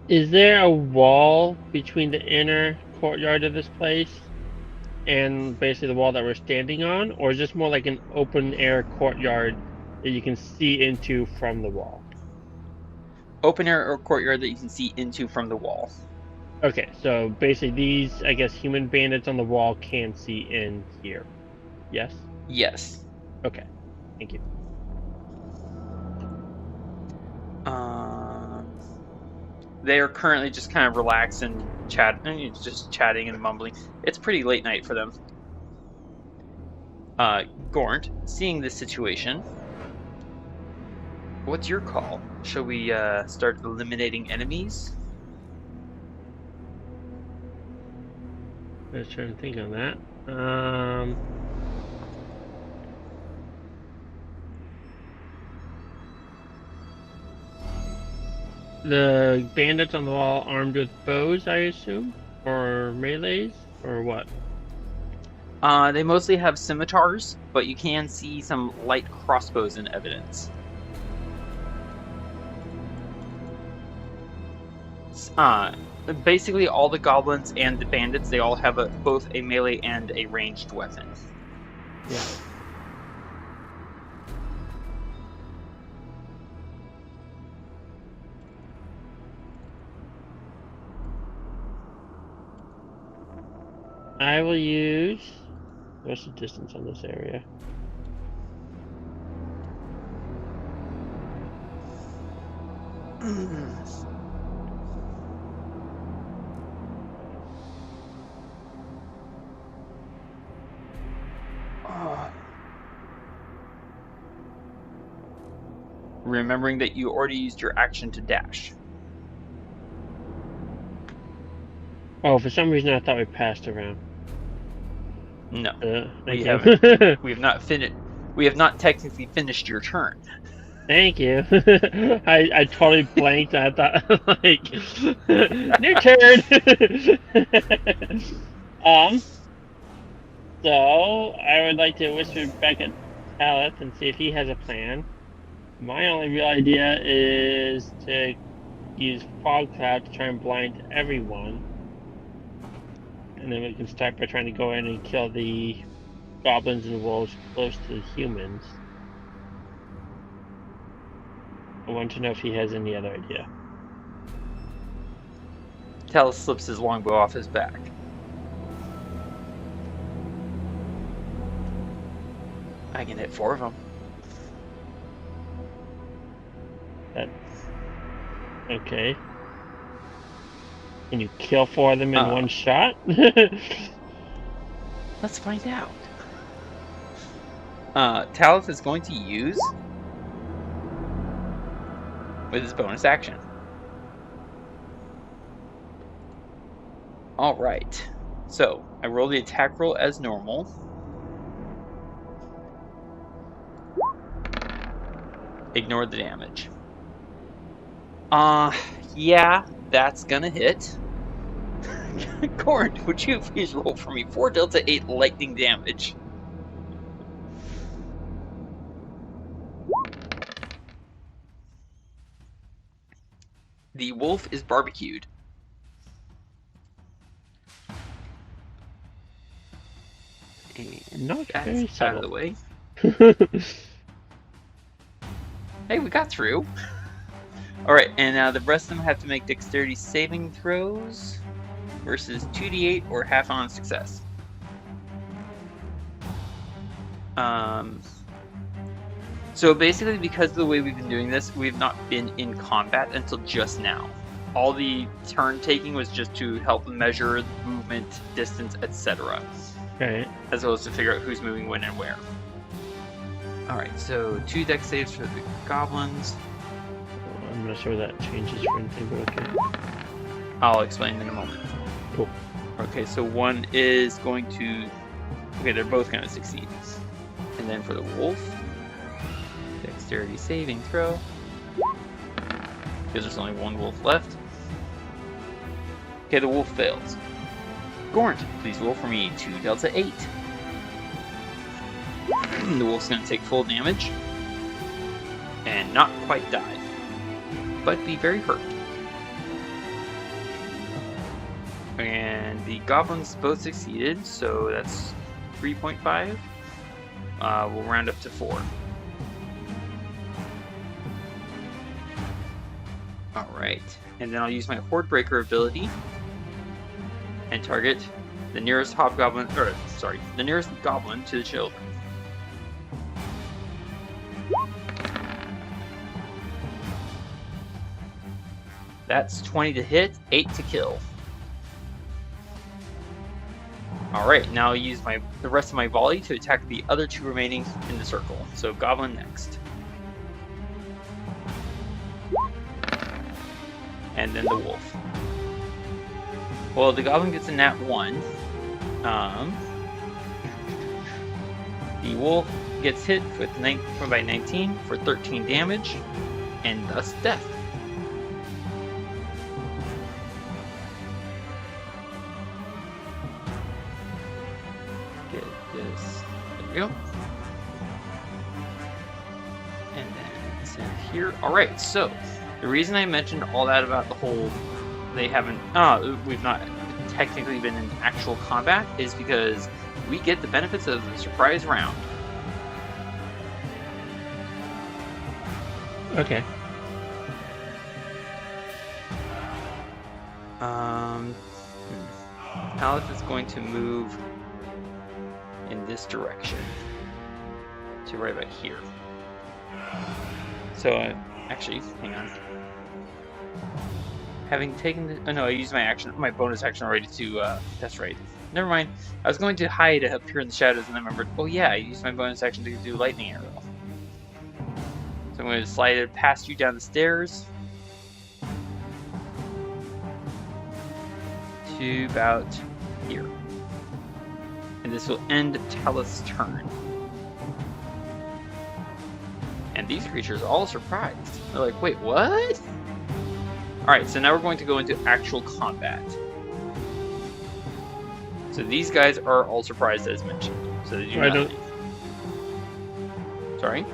Is there a wall between the inner courtyard of this place and basically the wall that we're standing on, or is this more like an open air courtyard that you can see into from the wall? Open air or courtyard that you can see into from the wall. Okay, so basically these, I guess, human bandits on the wall can see in here. Yes? Yes. Okay, thank you. They are currently just kind of relaxed and just chatting and mumbling. It's pretty late night for them. Gornt, seeing this situation, what's your call? Shall we start eliminating enemies? I was trying to think on that. The bandits on the wall armed with bows, I assume? Or melees? Or what? They mostly have scimitars, but you can see some light crossbows in evidence. Basically all the goblins and the bandits, they all have both a melee and a ranged weapon. Yeah. I will use... What's the distance on this area? Remembering that you already used your action to dash. Oh, for some reason I thought we passed around. No, we haven't. We have not finished. We have not technically finished your turn. Thank you. I totally blanked. I thought like new turn. So I would like to whisper back at Alice and see if he has a plan. My only real idea is to use fog cloud to try and blind everyone. And then we can start by trying to go in and kill the goblins and wolves close to the humans. I want to know if he has any other idea. Talus slips his longbow off his back. I can hit 4 of them. That's okay. Can you kill 4 of them in one shot? Let's find out. Talus is going to use with his bonus action. Alright. So, I roll the attack roll as normal. Ignore the damage. Yeah, that's gonna hit. Corin, would you please roll for me 4 delta 8 lightning damage? The wolf is barbecued. And Not that's very out of the way. Hey, we got through. Alright, and now the rest of them have to make dexterity saving throws versus 2d8 or half on success. So basically, because of the way we've been doing this, we've not been in combat until just now. All the turn taking was just to help measure movement, distance, etc. Okay. As well as to figure out who's moving when and where. Alright, so 2 dex saves for the goblins. I'm not sure that changes for anything, but okay. I'll explain in a moment. Cool. Okay, so one is going to... Okay, they're both going to succeed. And then for the wolf, dexterity saving throw. Because there's only one wolf left. Okay, the wolf fails. Gornt, please roll for me 2 delta 8. The wolf's going to take full damage. And not quite die. But be very hurt. And the goblins both succeeded, so that's 3.5. We'll round up to 4. Alright, and then I'll use my Horde Breaker ability and target the nearest hobgoblin, the nearest goblin to the children. That's 20 to hit, 8 to kill. Alright, now I'll use the rest of my volley to attack the other 2 remaining in the circle. So goblin next. And then the wolf. Well, the goblin gets a nat 1. The wolf gets hit with by 19 for 13 damage, and thus death. Get this. There we go. And then send here. Alright, so the reason I mentioned all that about the whole they haven't, we've not technically been in actual combat is because we get the benefits of the surprise round. Okay. Aleph is going to move in this direction to right about here. So, actually, hang on. Having taken the, oh no, I used my bonus action already to, that's right. Never mind. I was going to hide up here in the shadows and I remembered, oh yeah, I used my bonus action to do lightning arrow. So I'm going to slide it past you down the stairs. To about here. And this will end Talith's turn. And these creatures are all surprised. They're like, wait, what? Alright, so now we're going to go into actual combat. So these guys are all surprised as mentioned. So they do nothing. Sorry?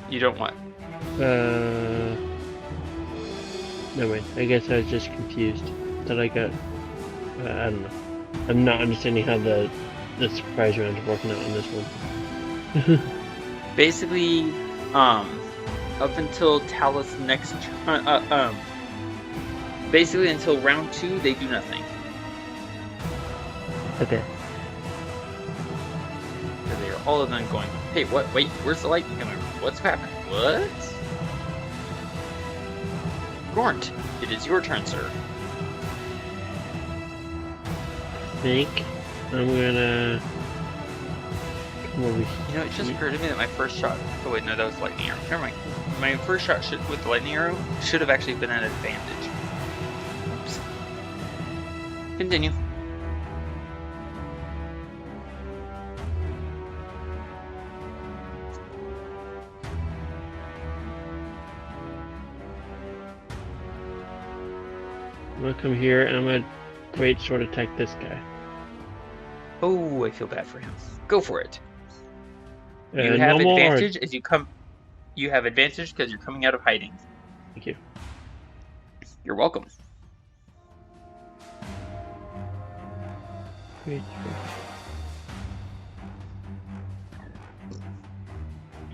You don't what? No wait, I guess I was just confused. That I got, I don't know. I'm not understanding how the surprise round is working out on this one. Basically, up until Talith's next turn, basically until round 2, they do nothing. Okay. So they are all of them going, hey, what? Wait, where's the lightning coming from? What's happening? What? Gornt, it is your turn, sir. I think I'm gonna come over here. You know, it just occurred to me that my first shot. Oh wait, no, that was lightning arrow. Never mind. My first shot with the lightning arrow should have actually been an advantage. Oops. Continue. I'm gonna come here and I'm gonna great sword attack this guy. Oh, I feel bad for him. Go for it. You have normal advantage as you come. You have advantage because you're coming out of hiding. Thank you. You're welcome. Great.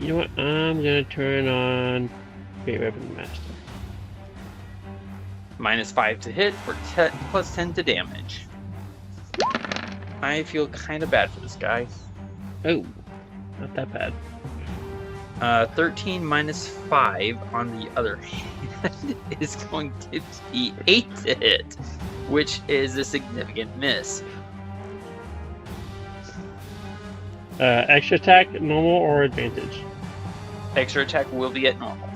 You know what? I'm gonna turn on Great Weapon Master. -5 to hit for +10 to damage. I feel kind of bad for this guy. Oh, not that bad. 13 -5 on the other hand is going to be 8 to hit, which is a significant miss. Extra attack, normal or advantage? Extra attack will be at normal.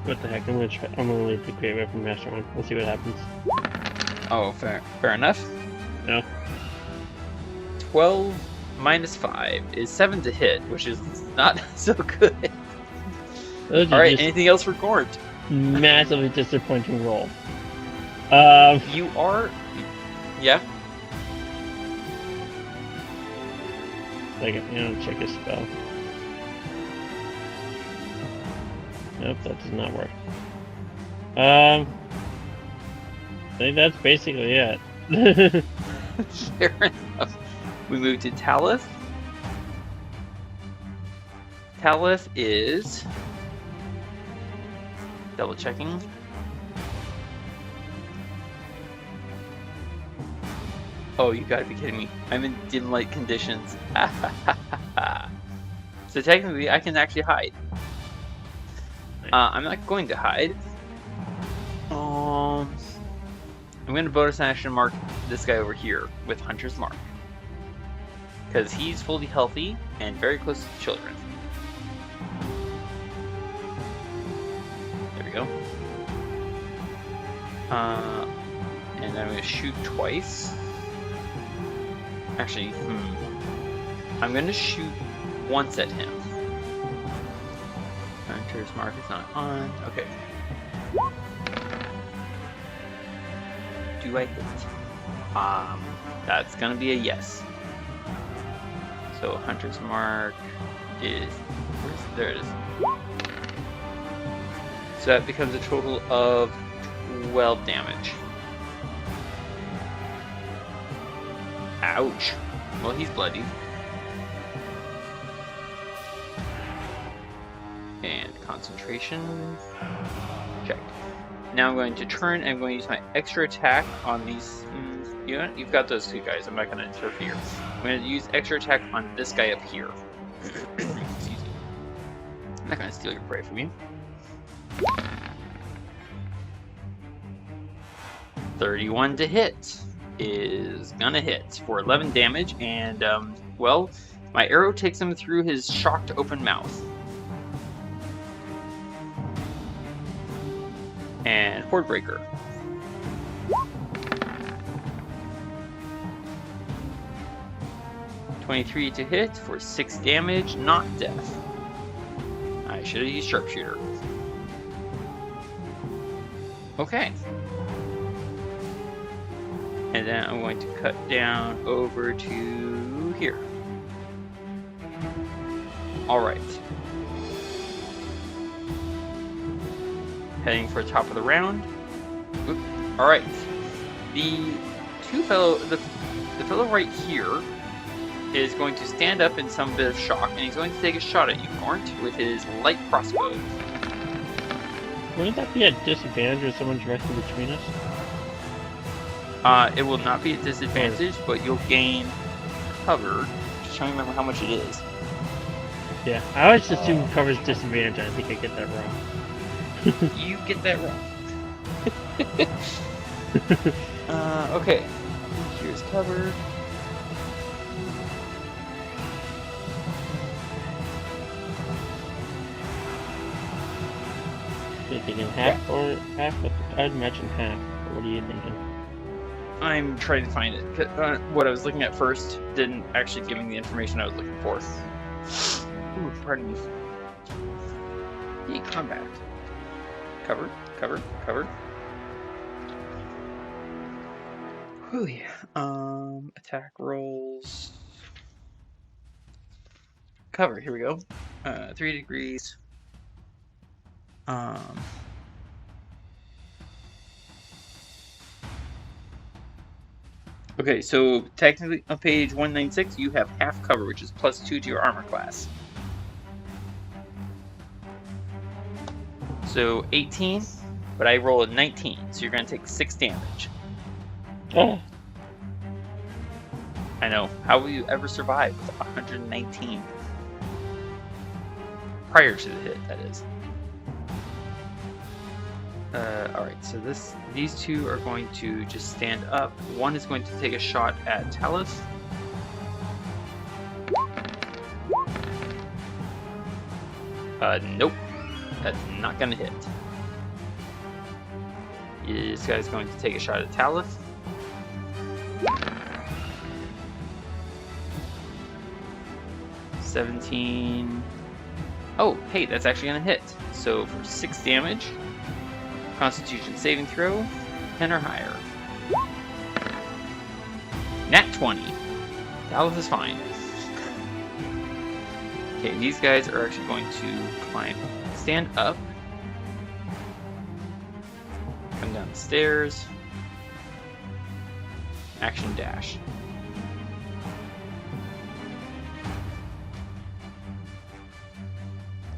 What the heck? I'm gonna leave the Great Weapon Master on. We'll see what happens. Oh, fair enough. No. 12 -5 is 7 to hit, which is not so good. Alright, anything else for Gornt? Massively disappointing roll. You are... Yeah? Second, check his spell. Nope, that does not work. I think that's basically it. Fair enough. We move to Talith. Talith is... double checking. Oh, you gotta be kidding me. I'm in dim light conditions. So technically, I can actually hide. I'm not going to hide. I'm going to bonus action mark this guy over here with Hunter's Mark. Because he's fully healthy and very close to children. There we go. And I'm going to shoot twice. Actually, I'm going to shoot once at him. Hunter's Mark is not on. Okay. Do I hit? That's gonna be a yes. So Hunter's Mark is There it is. So that becomes a total of 12 damage. Ouch. Well, he's bloody. And concentration. Check. Now I'm going to turn and I'm going to use my extra attack on these. You know, you've got those two guys. I'm not going to interfere. I'm going to use extra attack on this guy up here. Excuse me. I'm not going to steal your prey from you. 31 to hit is gonna hit for 11 damage, and well, my arrow takes him through his shocked open mouth. And Hordebreaker. $23 to hit for 6 damage, not death. I should have used Sharpshooter. Okay. And then I'm going to cut down over to here. Alright. Heading for the top of the round. Alright. The fellow right here is going to stand up in some bit of shock, and he's going to take a shot at you, Gornt, with his light crossbow. Wouldn't that be a disadvantage if someone's right in between us? It will not be a disadvantage, but you'll gain cover. Just trying to remember how much it is. Yeah, I always assume cover's disadvantage. I think I get that wrong. You get that wrong. Okay. Here's cover. You're thinking half or half? I'd imagine half. What are you thinking? I'm trying to find it. What I was looking at first didn't actually give me the information I was looking for. Ooh, pardon me. Hey, combat. Cover, cover, cover. Oh yeah. Attack rolls. Cover. Here we go. 3 degrees. Okay, so technically on page 196 you have half cover, which is +2 to your armor class. So 18, but I roll a 19, so you're going to take 6 damage. Oh. I know. How will you ever survive with 119? Prior to the hit, that is. Alright, so these two are going to just stand up. One is going to take a shot at Talith. Nope. That's not gonna hit. This guy's going to take a shot at Talith. $17. Oh, hey, that's actually gonna hit. So for 6 damage. Constitution saving throw, 10 or higher. Nat 20. Talith is fine. Okay, these guys are actually going to climb, stand up, come down the stairs, action dash.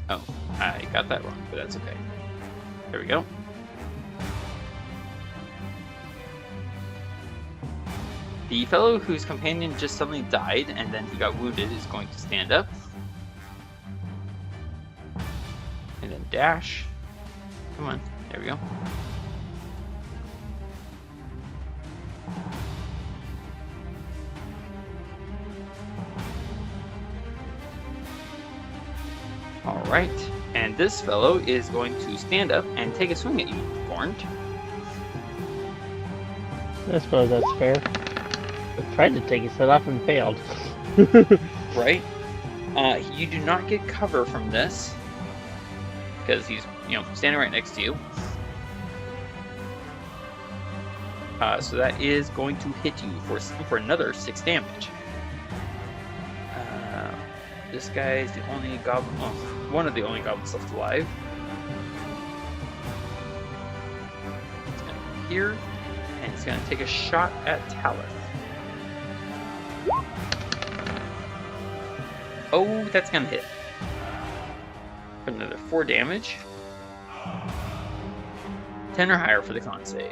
Oh, I got that wrong, but that's okay. There we go. The fellow whose companion just suddenly died and then he got wounded is going to stand up. And then dash. Come on, there we go. Alright, and this fellow is going to stand up and take a swing at you, Gornt. I suppose that's fair. I tried to take his head off and failed. Right? You do not get cover from this because he's, standing right next to you. So that is going to hit you for another 6 damage. This guy is the only goblin, well, one of the only goblins left alive. He's gonna come here, and he's gonna take a shot at Talith. Oh, that's gonna hit. For another 4 damage. 10 or higher for the con save.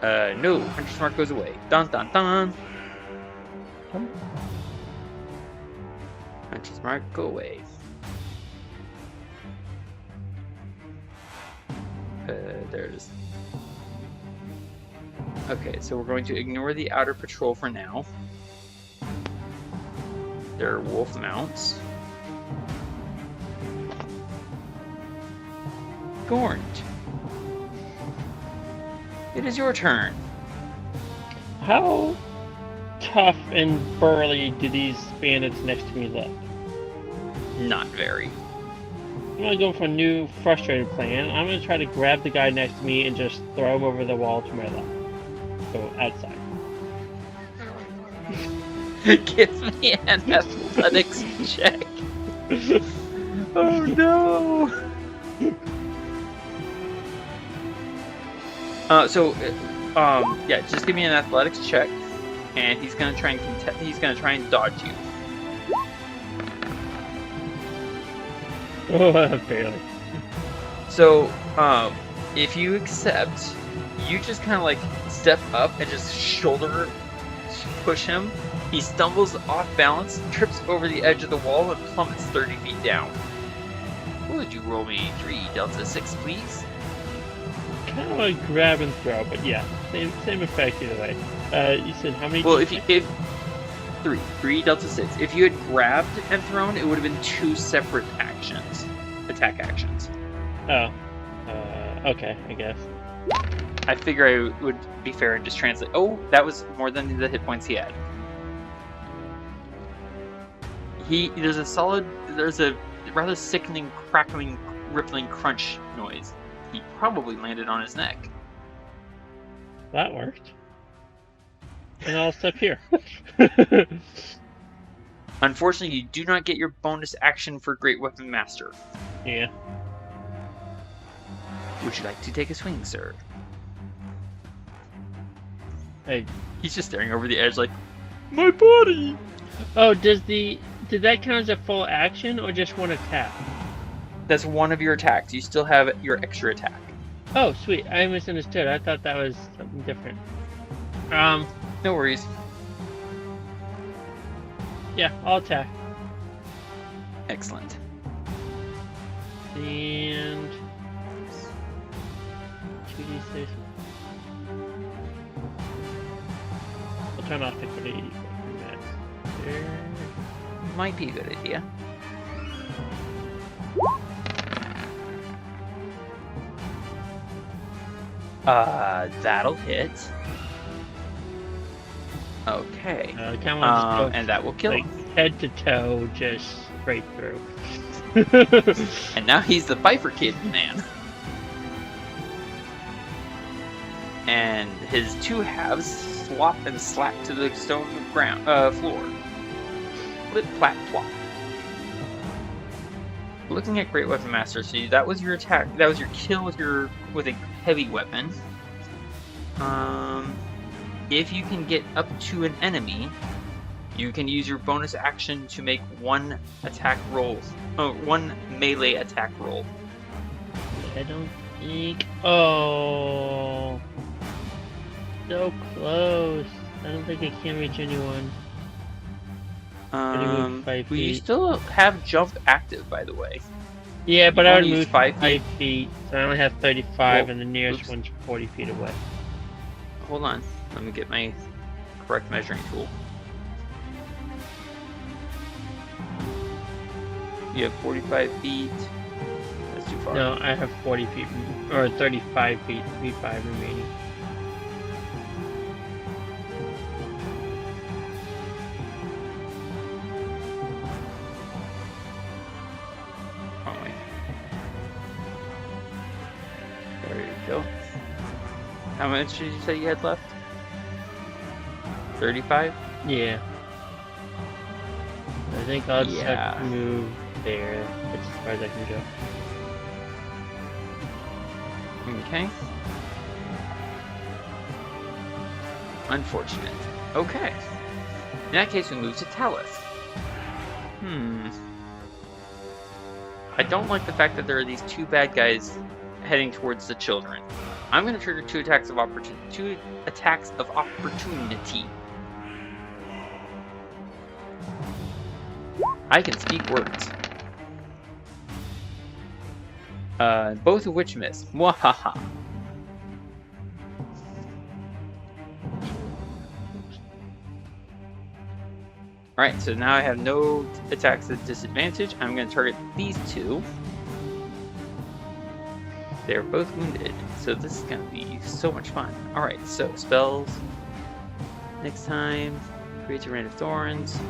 No, Hunter's Mark goes away. Dun dun dun! Hunter's Mark, go away. There it is. Okay, so we're going to ignore the outer patrol for now. There are wolf mounts. Gornt. It is your turn. How tough and burly do these bandits next to me look? Not very. I'm gonna go for a new frustrated plan. I'm gonna try to grab the guy next to me and just throw him over the wall to my left. So outside. Give me an athletics check. Oh no! Yeah, just give me an athletics check, and he's gonna try and he's gonna try and dodge you. Oh, barely. So, if you accept, you just kind of like step up and just shoulder push him. He stumbles off balance, trips over the edge of the wall, and plummets 30 feet down. Would you roll me 3 Delta 6, please? Kind of like grab and throw, but yeah, same effect either way. You said how many? Well, if 3 Delta 6. If you had grabbed and thrown, it would have been 2 separate actions, attack actions. Oh, okay, I guess. I figure I would be fair and just translate. Oh, that was more than the hit points he had. There's a rather sickening, crackling, rippling crunch noise. He probably landed on his neck. That worked. And I'll step here. Unfortunately, you do not get your bonus action for Great Weapon Master. Yeah. Would you like to take a swing, sir? Hey. He's just staring over the edge like, my body! Oh, did that count as a full action or just one attack? That's one of your attacks. You still have your extra attack. Oh, sweet. I misunderstood. I thought that was something different. No worries. Yeah, I'll attack. Excellent. And 2d6. I'll try not to put 80 from that. There. Might be a good idea. That'll hit. Okay. And that will kill like, him. Head to toe, just straight through. And now he's the bifurcated man. And his 2 halves slop and slap to the stone ground floor. Flip, flap, flop. Looking at Great Weapon Master, so that was your attack. That was your kill with a heavy weapon. If you can get up to an enemy, you can use your bonus action to make 1 attack roll. Oh, 1 melee attack roll. I don't think. Oh, so close. I don't think I can reach anyone. Well, you still have jump active, by the way. Yeah, but I would move 5 feet, so I only have 35, Whoa, and the nearest oops. one's 40 feet away. Hold on, let me get my correct measuring tool. You have 45 feet. That's too far. No, I have 40 feet, or 35 feet, 35 remaining. Wrong way. There you go. How much did you say you had left? 35? Yeah. think I'll just Yeah. have to move there. That's as far as I can go. Okay. Unfortunate. Okay. In that case, we move to Talith. I don't like the fact that there are these two bad guys heading towards the children. I'm going to trigger two attacks of opportunity. I can speak words. Both of which miss. Mwahaha. Alright, so now I have no attacks at disadvantage. I'm going to target these two. They're both wounded, so this is going to be so much fun. Alright, so spells. Next time, creates a rain of thorns.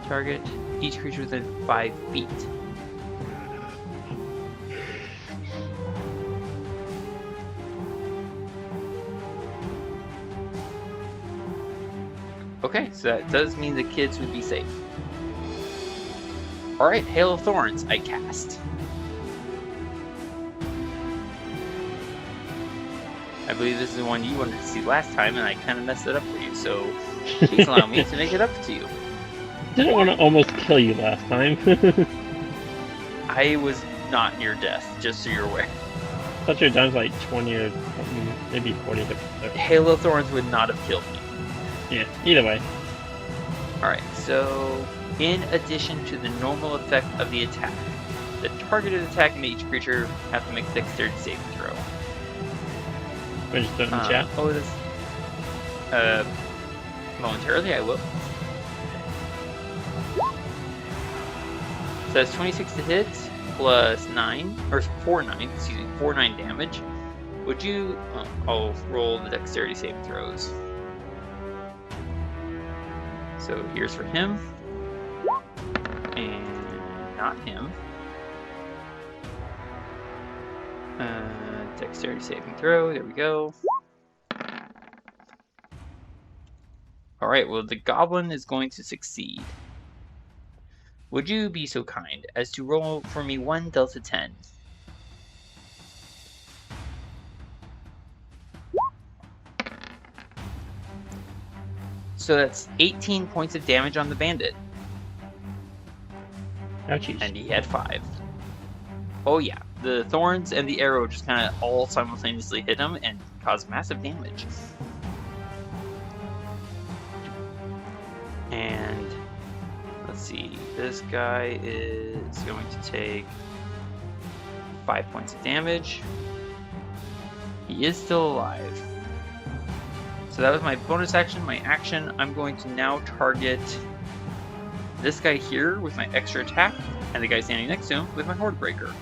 Target each creature within 5 feet. Okay, so that does mean the kids would be safe. Alright, Hail of Thorns, I cast. I believe this is the one you wanted to see last time, and I kind of messed it up for you, so please allow me to make it up to you. Didn't want to almost kill you last time. I was not near death, just so you're aware. I thought you were down to like 20 or maybe 40 hit points. Hail of Thorns would not have killed me. Yeah, either way. Alright, so in addition to the normal effect of the attack, the targeted attack and each creature have to make a dexterity saving throw. We're just doing the chat. Oh, this. Momentarily, I will. So that's 26 to hit, plus 9, or 4 9, excuse me, 4 9 damage. Would you. I'll roll the dexterity saving throws. So here's for him. And not him. Dexterity saving throw, there we go. Alright, well the goblin is going to succeed. Would you be so kind as to roll for me 1 Delta 10? So that's 18 points of damage on the bandit. Ouchies. And he had 5. Oh yeah, the thorns and the arrow just kind of all simultaneously hit him and cause massive damage. And let's see, this guy is going to take 5 points of damage. He is still alive. So that was my bonus action. My action, I'm going to now target this guy here with my extra attack, and the guy standing next to him with my Horde Breaker.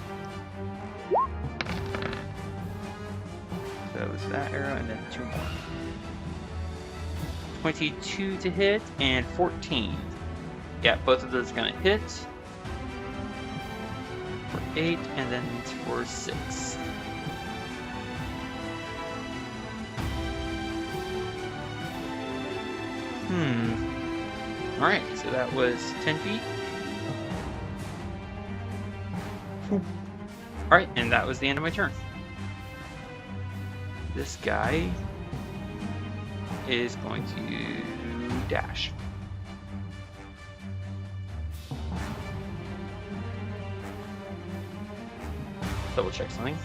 So it was that arrow and then 2 more. 22 to hit and 14. Yeah, both of those are going to hit. For 8 and then for 6. Alright, so that was 10 feet. Alright, and that was the end of my turn. This guy is going to dash. Double check something.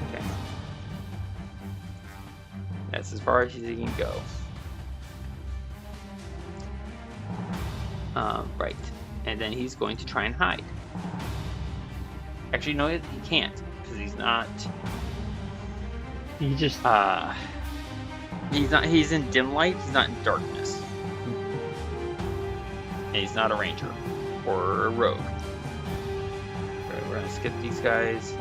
Okay. That's as far as he can go. Right. And then he's going to try and hide. Actually, no, he can't, because he's not. He just. He's not. He's in dim light. He's not in darkness. And he's not a ranger or a rogue. Right, we're gonna skip these guys.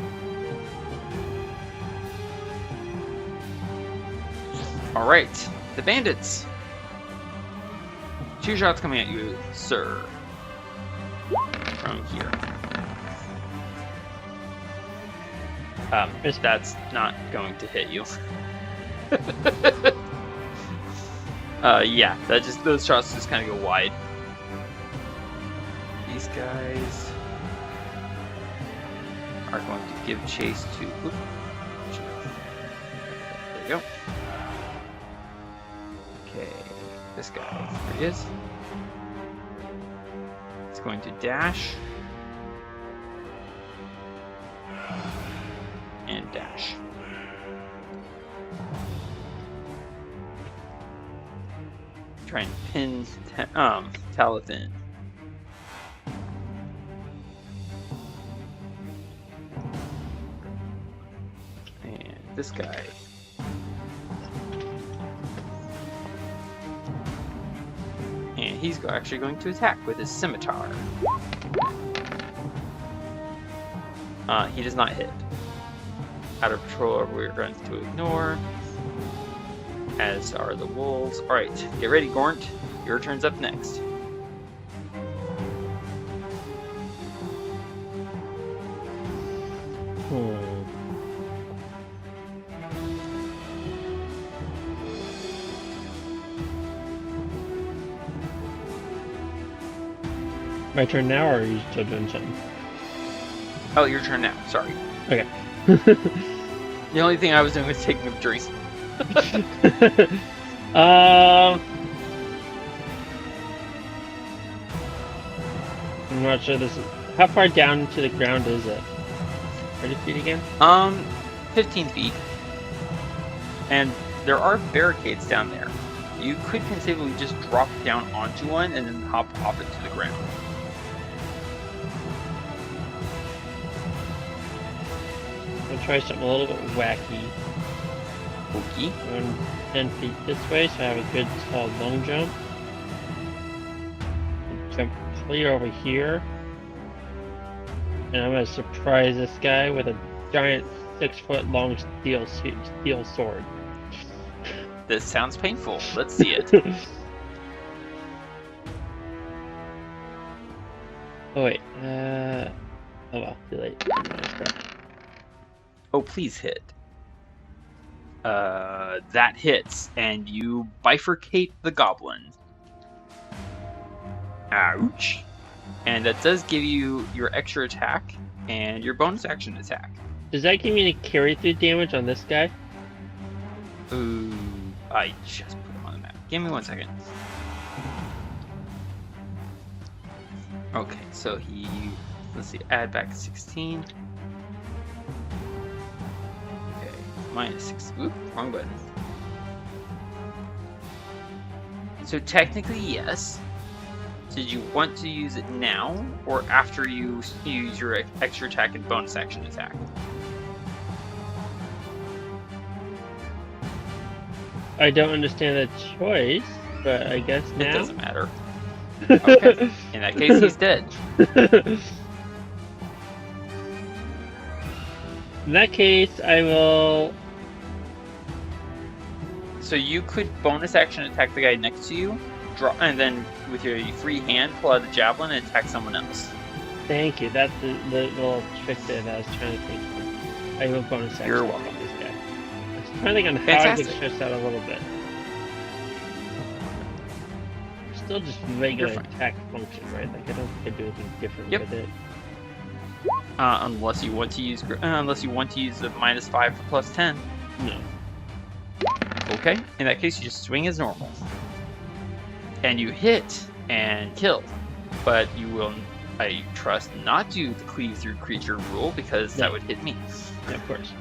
All right, the bandits. 2 shots coming at you, sir. From here. That's not going to hit you. Yeah, those shots just kind of go wide. These guys are going to give chase to. Oops, there you go. Okay, this guy. There he is. He's going to dash. And dash. Try and pin Talathin. And this guy. And he's actually going to attack with his scimitar. He does not hit. Out of patrol, we're going to ignore. As are the wolves. Alright, get ready, Gornt. Your turn's up next. My turn now, or are you still doing something? Oh, your turn now. Sorry. Okay. The only thing I was doing was taking a drink. I'm not sure this is... How far down to the ground is it? 30 feet again? 15 feet. And there are barricades down there. You could conceivably just drop down onto one and then hop off it to the ground. I'll try something a little bit wacky. Okay. I'm 10 feet this way, so I have a good solid long jump. Jump clear over here. And I'm going to surprise this guy with a giant 6-foot long steel sword. This sounds painful. Let's see it. Oh wait, oh well, too late. Oh, please hit. That hits, and you bifurcate the goblin. Ouch. And that does give you your extra attack and your bonus action attack. Does that give me any carry-through damage on this guy? Ooh, I just put him on the map. Give me 1 second. Okay, so let's see, add back 16. Okay, minus 6. Oop, wrong button. So technically, yes. Did you want to use it now, or after you use your extra attack and bonus action attack? I don't understand the choice, but I guess now. It doesn't matter. Okay. In that case, he's dead. In that case, I will... So you could bonus action attack the guy next to you, draw, and then with your free hand pull out the javelin and attack someone else. Thank you. That's the little trick that I was trying to think of. I will bonus action. You're welcome. This guy. I was trying to think on how Fantastic. I could stretch that a little bit. Still just regular attack function, right? Like I don't think I do anything different with it. Unless you want to use the -5 for +10. No. Okay. In that case, you just swing as normal, and you hit and kill. But you will, I trust, not do the cleave through creature rule because that would hit me. Yeah, of course.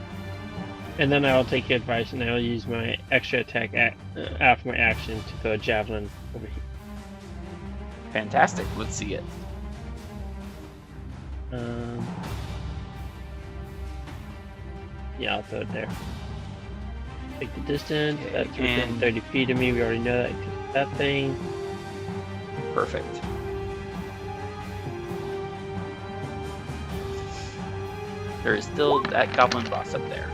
And then I will take your advice and I will use my extra attack after my action to throw a javelin over here. Fantastic. Let's see it. Yeah, I'll throw it there. Take the distance. Okay, That's within 30 feet of me. We already know that. That thing. Perfect. There is still that goblin boss up there.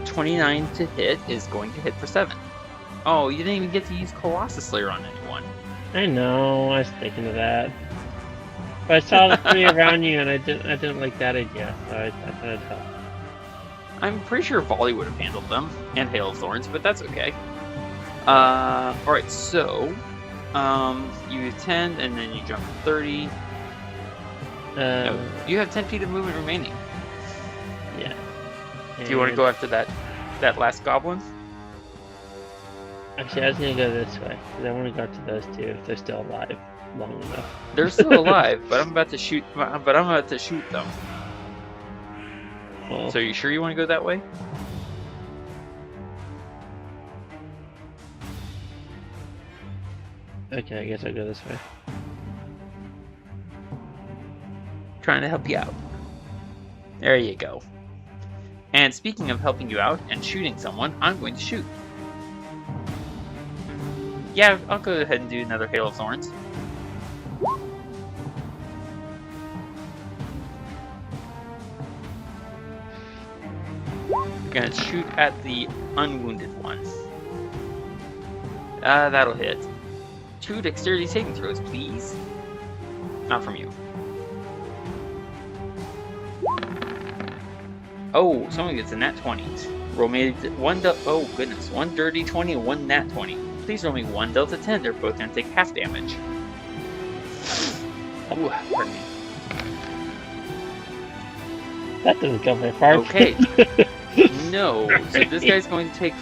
29 to hit is going to hit for 7. Oh, you didn't even get to use Colossus Slayer on anyone. I know. I was thinking of that. But I saw the three around you, and I didn't like that idea. So I thought it'd help. I'm pretty sure Volley would have handled them, and Hail of Thorns, but that's okay. Alright, so... you have 10, and then you jump 30. No, you have 10 feet of movement remaining. Yeah. Do you want to go after that last goblin? Actually, I was gonna go this way because I want to go up to those two if they're still alive long enough. They're still alive, but I'm about to shoot. But I'm about to shoot them. Well, So, you sure you want to go that way? okay, I guess I'll go this way. Trying to help you out. There you go. And speaking of helping you out and shooting someone, I'm going to shoot. Yeah, I'll go ahead and do another Hail of Thorns. We're gonna shoot at the unwounded one. That'll hit. 2 dexterity saving throws, please. Not from you. Oh, someone gets a nat 20. Roll me one. Oh goodness, 1 dirty 20 and 1 nat 20. Please roll me 1 delta 10. They're both gonna take half damage. Ooh, pardon me. That doesn't go very far. Okay. No. So this guy's going to take.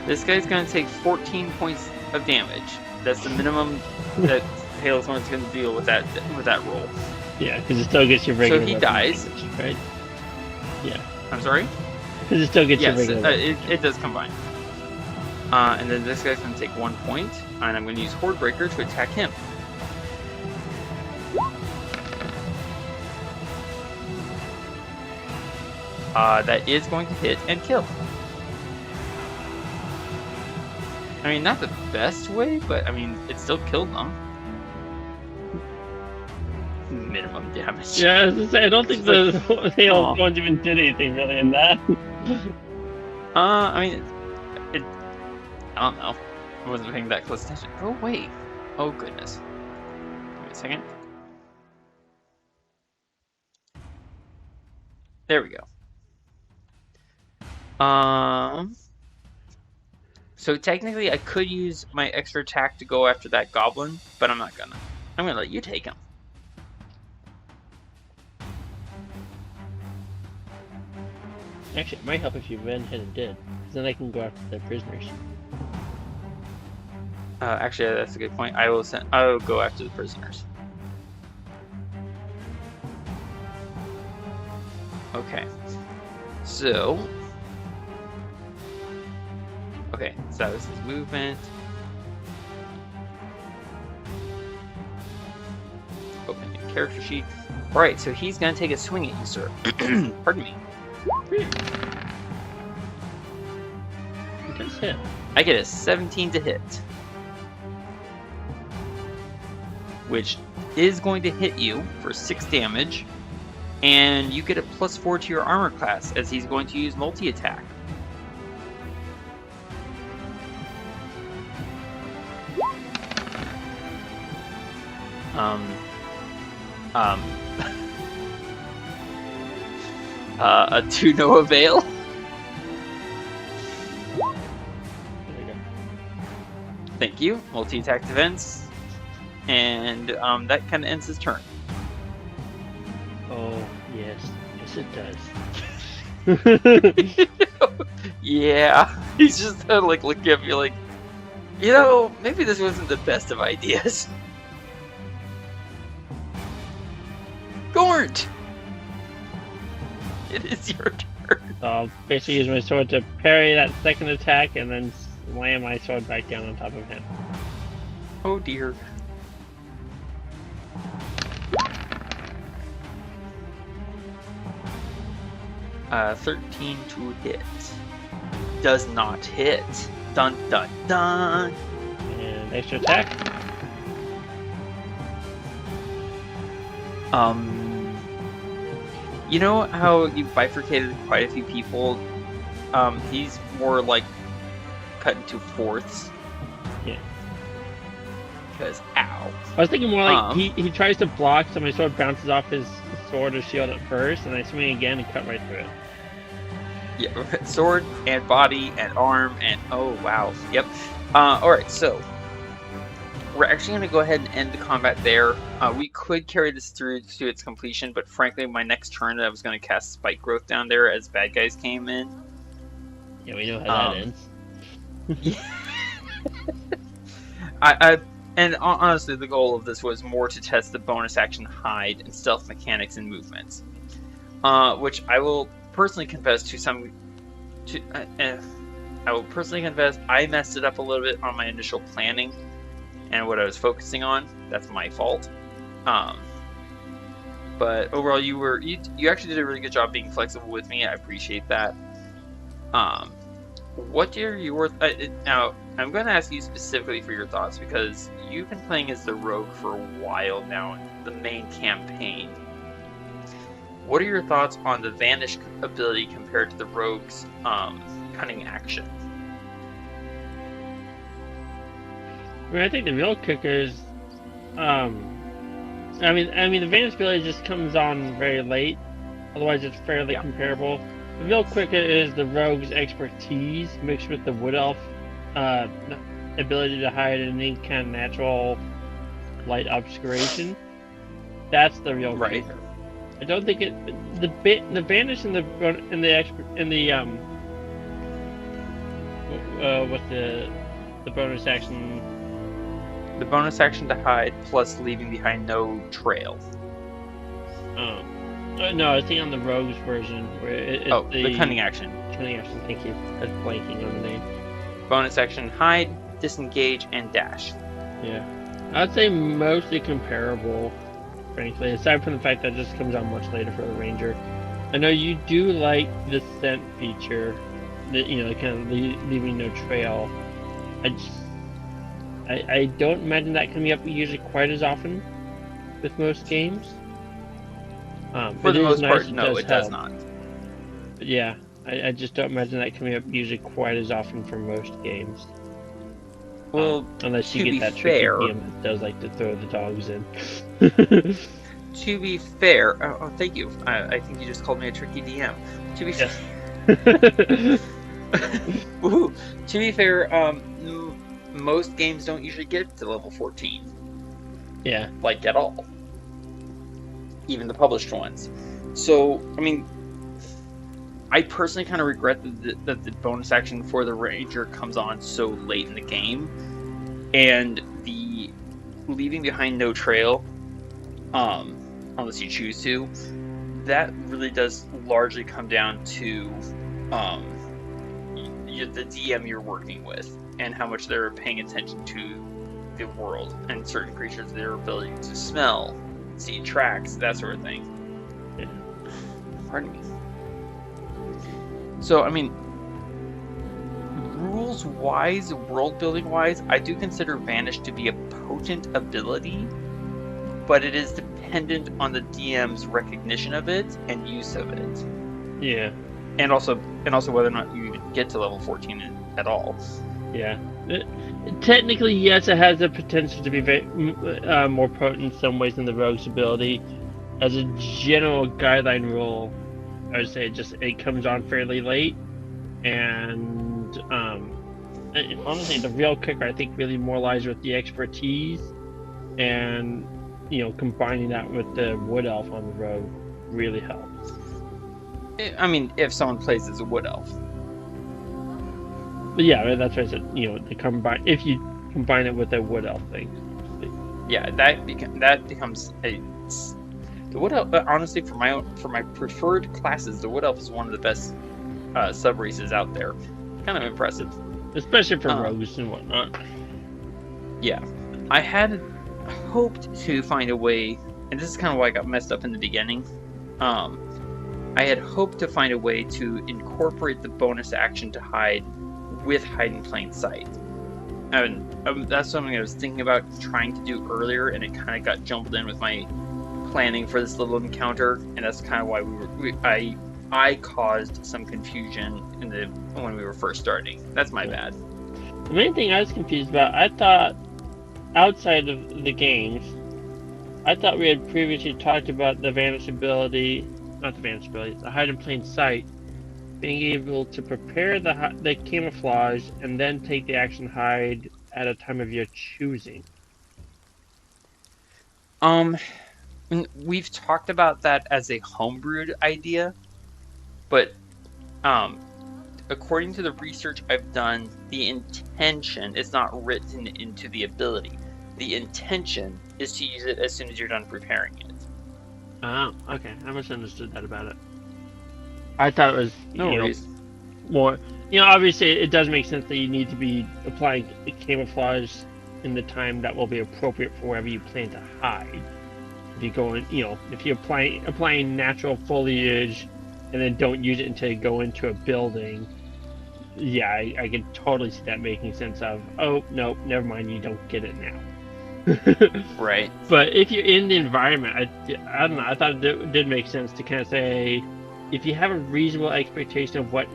This guy's going to take 14 points of damage. That's the minimum that Hail of Thorns is going to deal with that roll. Yeah, because it still gets your regular. So he weapon dies. damage, right? Yeah. I'm sorry. Because it still gets your Yes, regular. it does combine. And then this guy's going to take 1 point, and I'm going to use Horde Breaker to attack him. That is going to hit and kill. I mean, not the best way, but I mean, it still killed them. Minimum damage. Yeah, I was gonna say, I don't think the Hail ones even did anything really in that. I mean, I don't know. I wasn't paying that close attention. Oh, wait. Oh, goodness. Give me a second. There we go. So technically I could use my extra attack to go after that goblin, but I'm not gonna. I'm gonna let you take him. Actually, it might help if you went ahead and did, because then I can go after the prisoners. Actually, that's a good point. I will go after the prisoners. Okay. So that was his movement. Open the character sheet. Alright, so he's gonna take a swing at you, sir. Pardon me. It does hit. I get a 17 to hit. Which is going to hit you for 6 damage. And you get a +4 to your armor class as he's going to use multi-attack. To no avail. There you go. Thank you. Multi-attack defense. And that kind of ends his turn. Oh, yes. Yes, it does. Yeah. He's just like looking at me like, you know, maybe this wasn't the best of ideas. Gort! It is your turn. So I'll basically use my sword to parry that second attack and then slam my sword back down on top of him. Oh dear. Uh, 13 to hit. Does not hit. Dun dun dun. And extra attack. You know how you bifurcated quite a few people? He's more like cut into fourths. Yeah. Because, ow. I was thinking more like he tries to block, so my sword bounces off his sword or shield at first, and I swing again and cut right through it. Yeah, sword and body and arm and oh wow, yep. All right, so we're actually going to go ahead and end the combat there. We could carry this through to its completion, but frankly, my next turn I was going to cast Spike Growth down there as bad guys came in. Yeah, we know how that ends. And honestly, the goal of this was more to test the bonus action hide and stealth mechanics and movements, which I will personally confess I messed it up a little bit on my initial planning and what I was focusing on. That's my fault. But overall, you actually did a really good job being flexible with me. I appreciate that. What are your now? I'm going to ask you specifically for your thoughts because you've been playing as the rogue for a while now in the main campaign. What are your thoughts on the Vanish ability compared to the rogue's cunning action? I mean, I think the real kicker is, I mean, the Vanish ability just comes on very late. Otherwise, it's fairly comparable. The real kicker is the rogue's expertise mixed with the wood elf ability to hide in any kind of natural light obscuration. That's the real kicker. I don't think the Vanish and the bonus action. The bonus action to hide plus leaving behind no trail. No, I think on the rogue's version where the cunning action. Cunning action. Thank you. I'm blanking on the name. Bonus action hide, disengage, and dash. Yeah, I'd say mostly comparable. Frankly, aside from the fact that it just comes out much later for the ranger. I know you do like the scent feature, that kind of leaving no trail. I don't imagine that coming up usually quite as often with most games. For the most part, no, it does not. But yeah, I just don't imagine that coming up usually quite as often for most games. Well, unless you get that tricky DM that does like to throw the dogs in. To be fair, oh thank you. I think you just called me a tricky DM. To be fair, to be fair, most games don't usually get to level 14. Yeah, like at all. Even the published ones. So, I mean, I personally kind of regret that the bonus action for the ranger comes on so late in the game, and the leaving behind no trail, unless you choose to, that really does largely come down to the DM you're working with and how much they're paying attention to the world and certain creatures, their ability to smell, see tracks, that sort of thing. Yeah. Pardon me. So, I mean, rules-wise, world-building-wise, I do consider Vanish to be a potent ability, but it is dependent on the DM's recognition of it and use of it. Yeah. And also whether or not you even get to level 14 at all. Yeah. Technically, yes, it has the potential to be more potent in some ways than the rogue's ability. As a general guideline rule, I would say it comes on fairly late, and honestly, the real kicker I think really more lies with the expertise, and combining that with the wood elf on the rogue really helps. I mean, if someone plays as a wood elf. But yeah, that's what I said. If you combine it with a wood elf thing. Yeah, that becomes the wood elf. Honestly, for my preferred classes, the wood elf is one of the best sub races out there. Kind of impressive, especially for rogues and whatnot. Yeah, I had hoped to find a way, and this is kind of why I got messed up in the beginning. I had hoped to find a way to incorporate the bonus action to hide with hide in plain sight. And that's something I was thinking about trying to do earlier, and it kind of got jumbled in with my planning for this little encounter, and that's kind of why I caused some confusion when we were first starting. That's my bad. The main thing I was confused about, I thought outside of the games, I thought we had previously talked about the Vanish ability, not the Vanish ability, the hide in plain sight being able to prepare the camouflage and then take the action hide at a time of your choosing. We've talked about that as a homebrewed idea, but according to the research I've done, the intention is not written into the ability. The intention is to use it as soon as you're done preparing it. Oh, okay. I misunderstood that about it. I thought it was more. Obviously, it does make sense that you need to be applying camouflage in the time that will be appropriate for wherever you plan to hide. If you go in, if you're applying natural foliage and then don't use it until you go into a building, yeah, I can totally see that making sense of, oh, no, never mind, you don't get it now. Right. But if you're in the environment, I don't know, I thought it did make sense to kind of say, if you have a reasonable expectation of what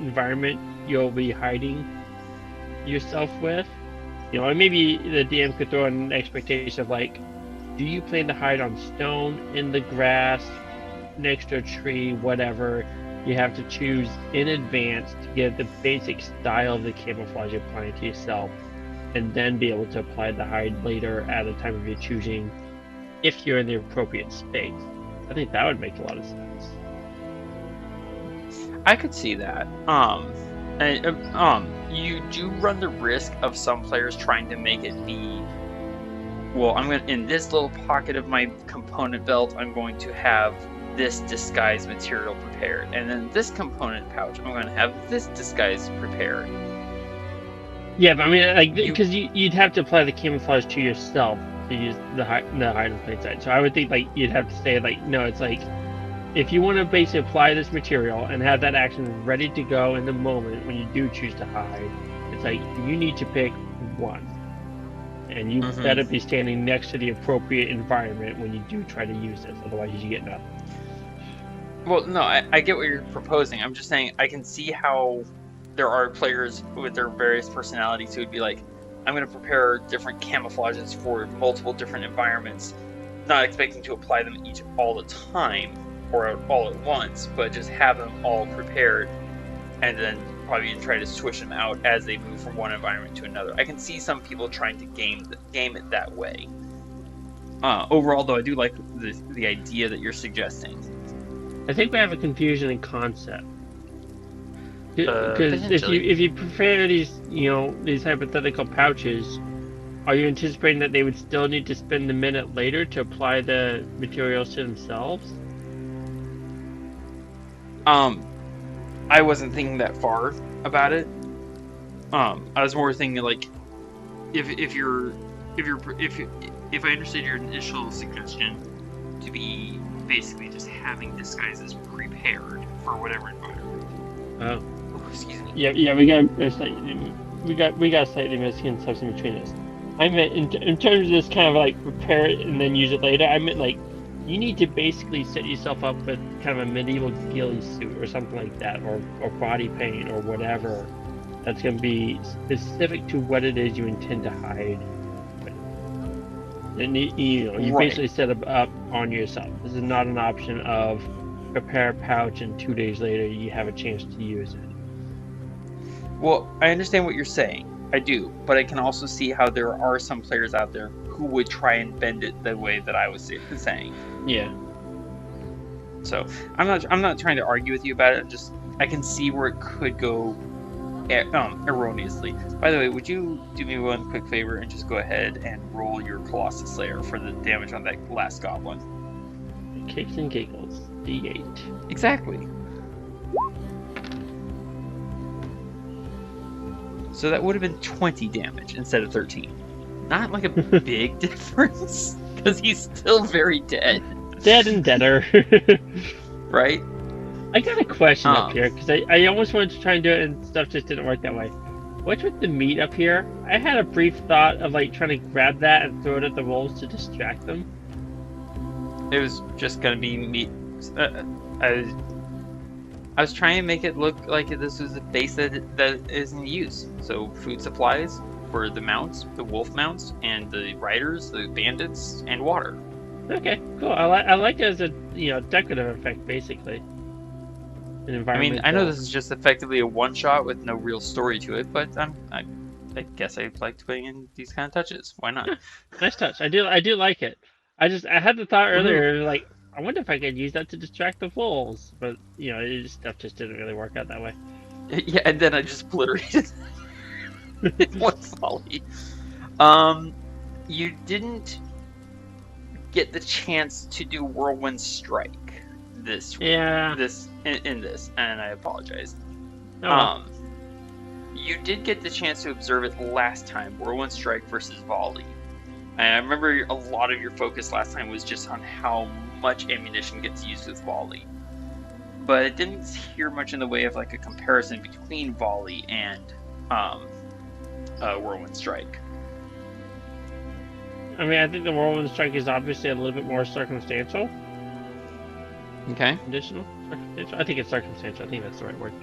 environment you'll be hiding yourself with, and maybe the DM could throw in an expectation of like, do you plan to hide on stone, in the grass, next to a tree, whatever? You have to choose in advance to get the basic style of the camouflage you're applying to yourself, and then be able to apply the hide later at a time of your choosing, if you're in the appropriate space. I think that would make a lot of sense. I could see that. You do run the risk of some players trying to make it be, well, in this little pocket of my component belt, I'm going to have this disguise material prepared, and then this component pouch, I'm going to have this disguise prepared. Yeah, but because you'd have to apply the camouflage to yourself to use the hide and plain sight. So I would think you'd have to say no, it's if you want to basically apply this material and have that action ready to go in the moment when you do choose to hide, it's you need to pick one. And you better be standing next to the appropriate environment when you do try to use this, otherwise you get nothing. Well, no, I get what you're proposing. I'm just saying I can see how there are players with their various personalities who would be I'm going to prepare different camouflages for multiple different environments, not expecting to apply them each all the time or all at once, but just have them all prepared and then probably try to switch them out as they move from one environment to another. I can see some people trying to game it that way. Overall, though, I do like the idea that you're suggesting. I think we have a confusion in concept. Because if you prepare these hypothetical pouches, are you anticipating that they would still need to spend a minute later to apply the materials to themselves? I wasn't thinking that far about it. I was more thinking if I understood your initial suggestion to be basically just having disguises prepared for whatever environment. Oh, excuse me. Yeah, we got a slightly misconception between us. I meant in terms of this kind of prepare it and then use it later. I meant you need to basically set yourself up with kind of a medieval ghillie suit or something like that, or body paint or whatever that's going to be specific to what it is you intend to hide. And you basically set it up on yourself. This is not an option of prepare a pouch and 2 days later you have a chance to use it. Well, I understand what you're saying. I do, but I can also see how there are some players out there who would try and bend it the way that I was saying. Yeah. So I'm not trying to argue with you about it. I can see where it could go erroneously. By the way, would you do me one quick favor and just go ahead and roll your Colossus Slayer for the damage on that last goblin? Kicks and giggles. D8. Exactly. So that would have been 20 damage instead of 13. Not a big difference, because he's still very dead. Dead and deader. Right? I got a question up here, because I almost wanted to try and do it and stuff just didn't work that way. What's with the meat up here? I had a brief thought of trying to grab that and throw it at the wolves to distract them. It was just going to be meat. I was trying to make it look like this was a base that is in use. So food supplies for the mounts, the wolf mounts, and the riders, the bandits, and water. Okay, cool. I like it as a decorative effect, basically. an I environmental. mean, I know this is just effectively a one-shot with no real story to it, but I guess I liked putting in these kind of touches. Why not? Nice touch. I do like it. I had the thought Woohoo. earlier, like, I wonder if I could use that to distract the wolves, but stuff just didn't really work out that way. Yeah, and then I just obliterated one volley. You didn't get the chance to do Whirlwind Strike in this, and I apologize. Oh. You did get the chance to observe it last time, Whirlwind Strike versus Volley. And I remember a lot of your focus last time was just on how much ammunition gets used with Volley. But it didn't hear much in the way of like a comparison between Volley and Whirlwind Strike. I mean, I think the Whirlwind Strike is obviously a little bit more circumstantial. Okay. Conditional? Circumstantial? I think it's circumstantial. I think that's the right word.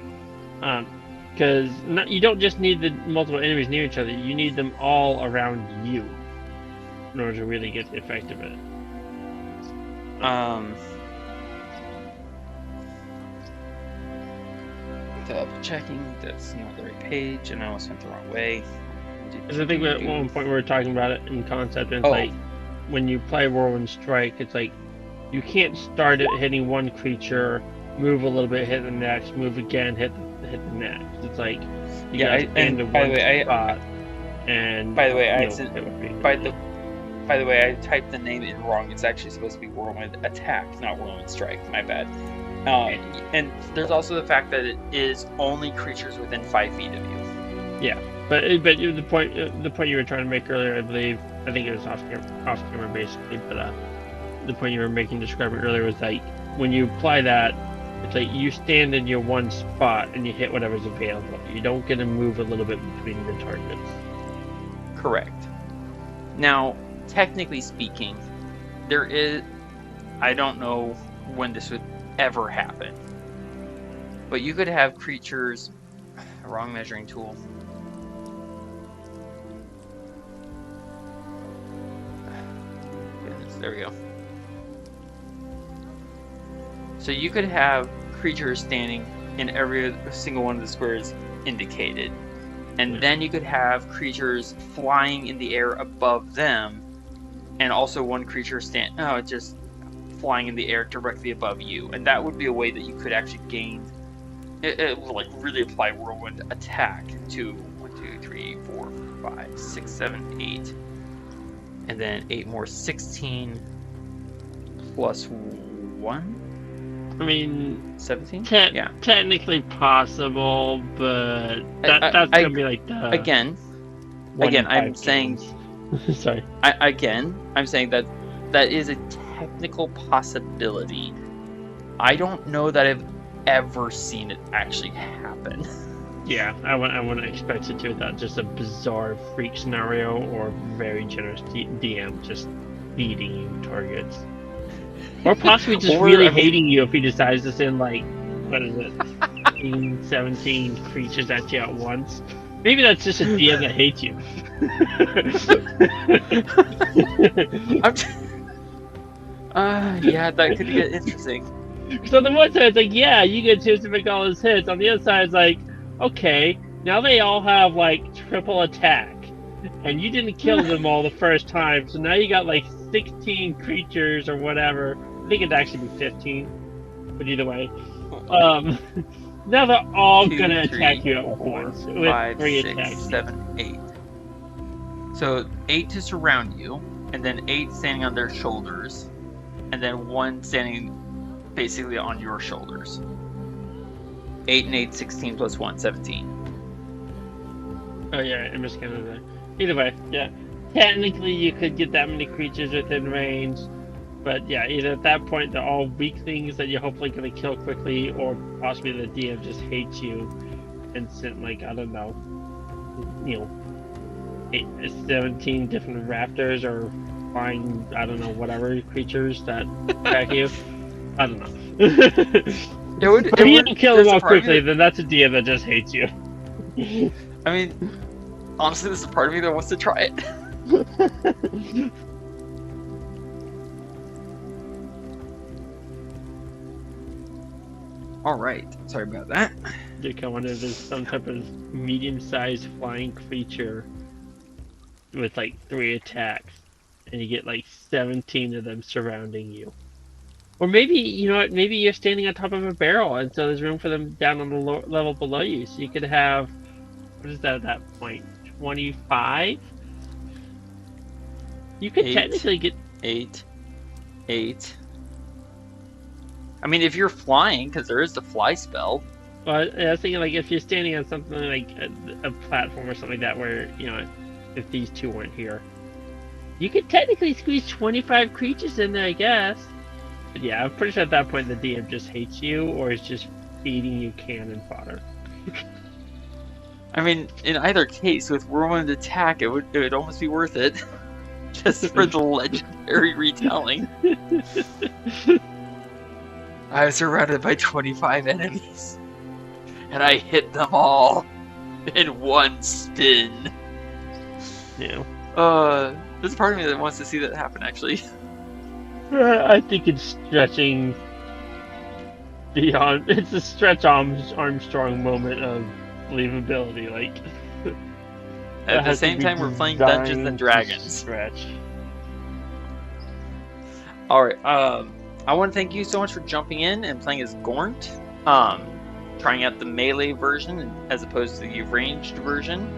Because you don't just need the multiple enemies near each other. You need them all around you in order to really get the effect of it. Double checking. That's not the right page, and I almost went the wrong way. Because I think at one point we were talking about it in concept, and it's like when you play Whirlwind Strike, it's like you can't start it hitting one creature, move a little bit, hit the next, move again, hit the next. It's like you yeah. By the way, I typed the name in wrong. It's actually supposed to be Whirlwind Attack, not Whirlwind Strike. My bad. And there's also the fact that it is only creatures within 5 feet of you. Yeah, but the point you were trying to make earlier, I think it was off camera basically, but the point you were describing earlier was like when you apply that, it's like you stand in your one spot and you hit whatever's available. You don't get to move a little bit between the targets. Correct. Now, technically speaking, there is, I don't know when this would ever happen, but you could have creatures, wrong measuring tool. Goodness, there we go. So you could have creatures standing in every single one of the squares indicated, and then you could have creatures flying in the air above them, and also one creature just flying in the air directly above you, and that would be a way that you could actually gain, like really apply Whirlwind Attack to 1, 2, 3, 4, 5, 6, 7, 8, and then 8 more, 16 plus 1. I mean, 17. Yeah, technically possible, but that's gonna be like the again. I'm saying. Sorry. I'm saying that is a technical possibility. I don't know that I've ever seen it actually happen. Yeah, I wouldn't expect it to without just a bizarre freak scenario or very generous DM just feeding you targets. Or possibly just hating you if he decides to send like, what is it, 16, 17 creatures at you at once. Maybe that's just a DM that hates you. Yeah, that could get interesting. So on the one side, it's like, yeah, you get a chance to make all those hits. On the other side, it's like, okay, now they all have like triple attack, and you didn't kill them all the first time, so now you got like 16 creatures or whatever. I think it'd actually be 15, but either way. Now they're all gonna attack you at once with 5, 3 6, attacks. 7, 8. So 8 to surround you, and then 8 standing on their shoulders, and then 1 standing basically on your shoulders. 8 and 8, 16 plus 1, 17. Oh yeah, I'm just gonna. Either way, yeah. Technically, you could get that many creatures within range, but yeah, either at that point they're all weak things that you're hopefully gonna kill quickly, or possibly the DM just hates you and sent like, I don't know, 17 different raptors or flying, I don't know, whatever creatures that attack you. I don't know. If you don't kill them all quickly, then that's a DM that just hates you. I mean, honestly, there's a part of me that wants to try it. All right. Sorry about that. You kind of wonder if there's some type of medium-sized flying creature with like 3 attacks, and you get like 17 of them surrounding you. Or maybe, you know what, maybe you're standing on top of a barrel, and so there's room for them down on the level below you. So you could have, what is that at that point, 25? You could 8, technically get 8. I mean, if you're flying, because there is the fly spell. Well, I was thinking, like, if you're standing on something like a platform or something like that, where, you know, if these two weren't here, you could technically squeeze 25 creatures in there, I guess. But yeah, I'm pretty sure at that point the DM just hates you, or is just feeding you cannon fodder. I mean, in either case, with whirlwind attack, it would almost be worth it, just for the legendary retelling. I was surrounded by 25 enemies, and I hit them all in one spin. Yeah. There's part of me that wants to see that happen, actually. I think it's stretching beyond. It's a stretch Armstrong moment of believability. Like, At the same time, we're playing Dungeons and Dragons. Stretch. All right. I want to thank you so much for jumping in and playing as Gaunt. Trying out the melee version as opposed to the ranged version.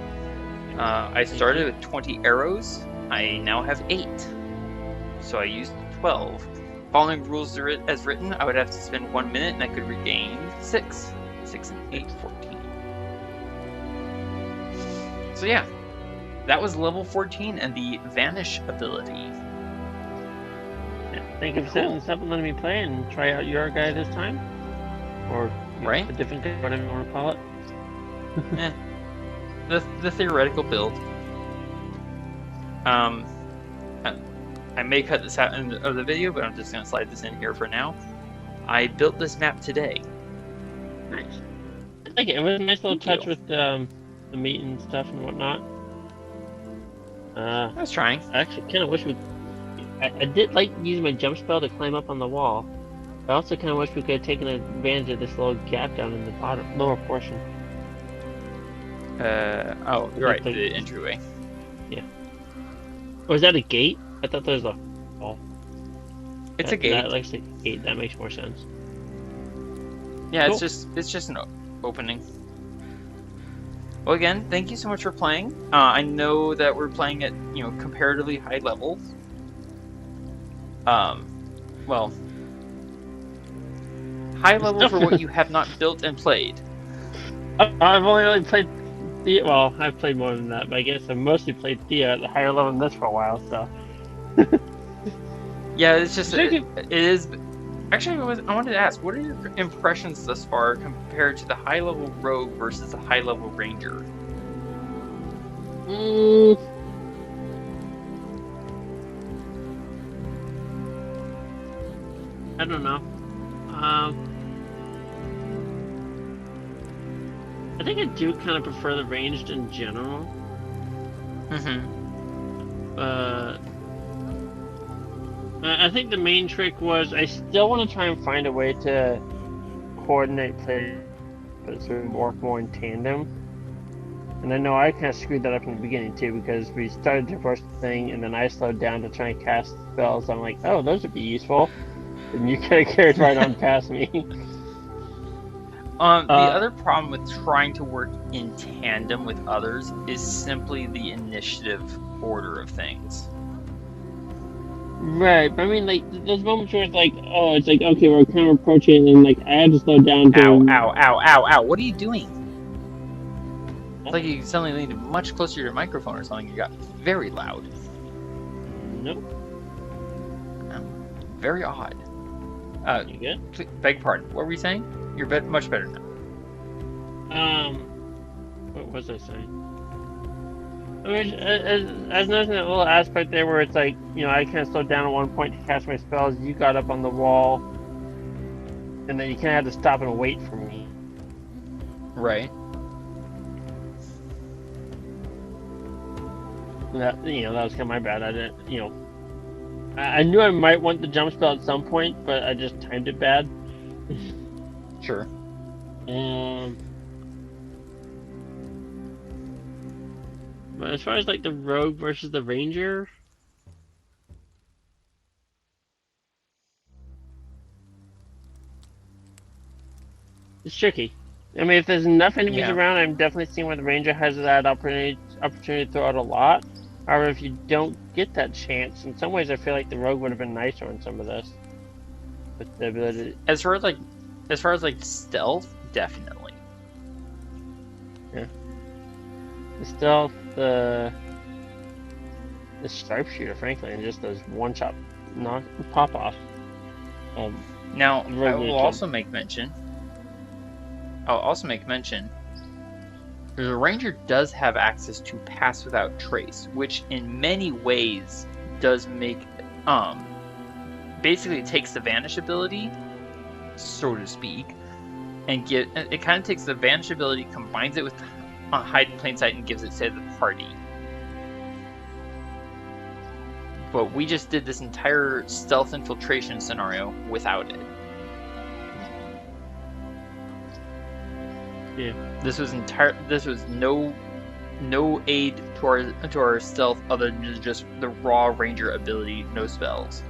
I started with 20 arrows. I now have 8. So I used 12. Following rules as written, I would have to spend 1 minute and I could regain 6. 6 and 8, 14. So yeah, that was level 14 and the Vanish ability. Yeah, thank you for letting me play and try out your guy this time. Or right? A different guy, whatever you want to call it. The theoretical build. I may cut this out of the video, but I'm just going to slide this in here for now. I built this map today. Nice. I like it. It was a nice little touch with the meat and stuff and whatnot. I was trying. I actually kind of wish I did like using my jump spell to climb up on the wall. I also kind of wish we could have taken advantage of this little gap down in the lower portion. Oh, you're right, the entryway. Yeah. Or is that a gate? I thought there was a wall. It's a gate. That likes a gate. That makes more sense. Yeah, cool. it's just an opening. Well, again, thank you so much for playing. I know that we're playing at comparatively high levels. Well, high level for what you have not built and played. I've only really played Thea. Well, I've played more than that, but I guess I've mostly played Thea at the higher level than this for a while. So. Yeah, it's just it is. Actually, I wanted to ask, what are your impressions thus far compared to the high level rogue versus the high level ranger? I don't know. I think I do kind of prefer the ranged in general. I think the main trick was I still want to try and find a way to coordinate play, but sort of work more in tandem. And I know I kind of screwed that up in the beginning too, because we started the first thing and then I slowed down to try and cast spells. I'm like, oh, those would be useful. And you kind of carried right on past me. The other problem with trying to work in tandem with others is simply the initiative order of things. Right, but I mean, like, there's moments where it's like, oh, it's like, okay, we're kind of approaching, and like, I had to slow down to... Ow, what are you doing? It's like you suddenly leaned much closer to your microphone or something, you got very loud. Nope. Very odd. You good? Beg pardon, what were you saying? You're much better now. What was I saying? I mean, as noticing that little aspect there where it's like, I kind of slowed down at one point to cast my spells, you got up on the wall, and then you kind of had to stop and wait for me. Right. That was kind of my bad. I didn't, I knew I might want the jump spell at some point, but I just timed it bad. Sure. But as far as like the rogue versus the ranger, it's tricky. I mean, if there's enough enemies Yeah. around, I'm definitely seeing where the ranger has that opportunity to throw out a lot. However, if you don't get that chance, in some ways, I feel like the rogue would have been nicer in some of this. With the ability. As far as like stealth, definitely. Yeah. The stealth, the sharpshooter, frankly, and just those one-shot pop-off. Now, Rogue I will nature. also make mention. I'll also make mention. The ranger does have access to pass without trace, which in many ways does make basically it takes the vanish ability, so to speak, and it kind of takes the vanish ability, combines it with hide in plain sight, and gives it to the party. But we just did this entire stealth infiltration scenario without it. Yeah. This was no aid to our stealth other than just the raw ranger ability, no spells.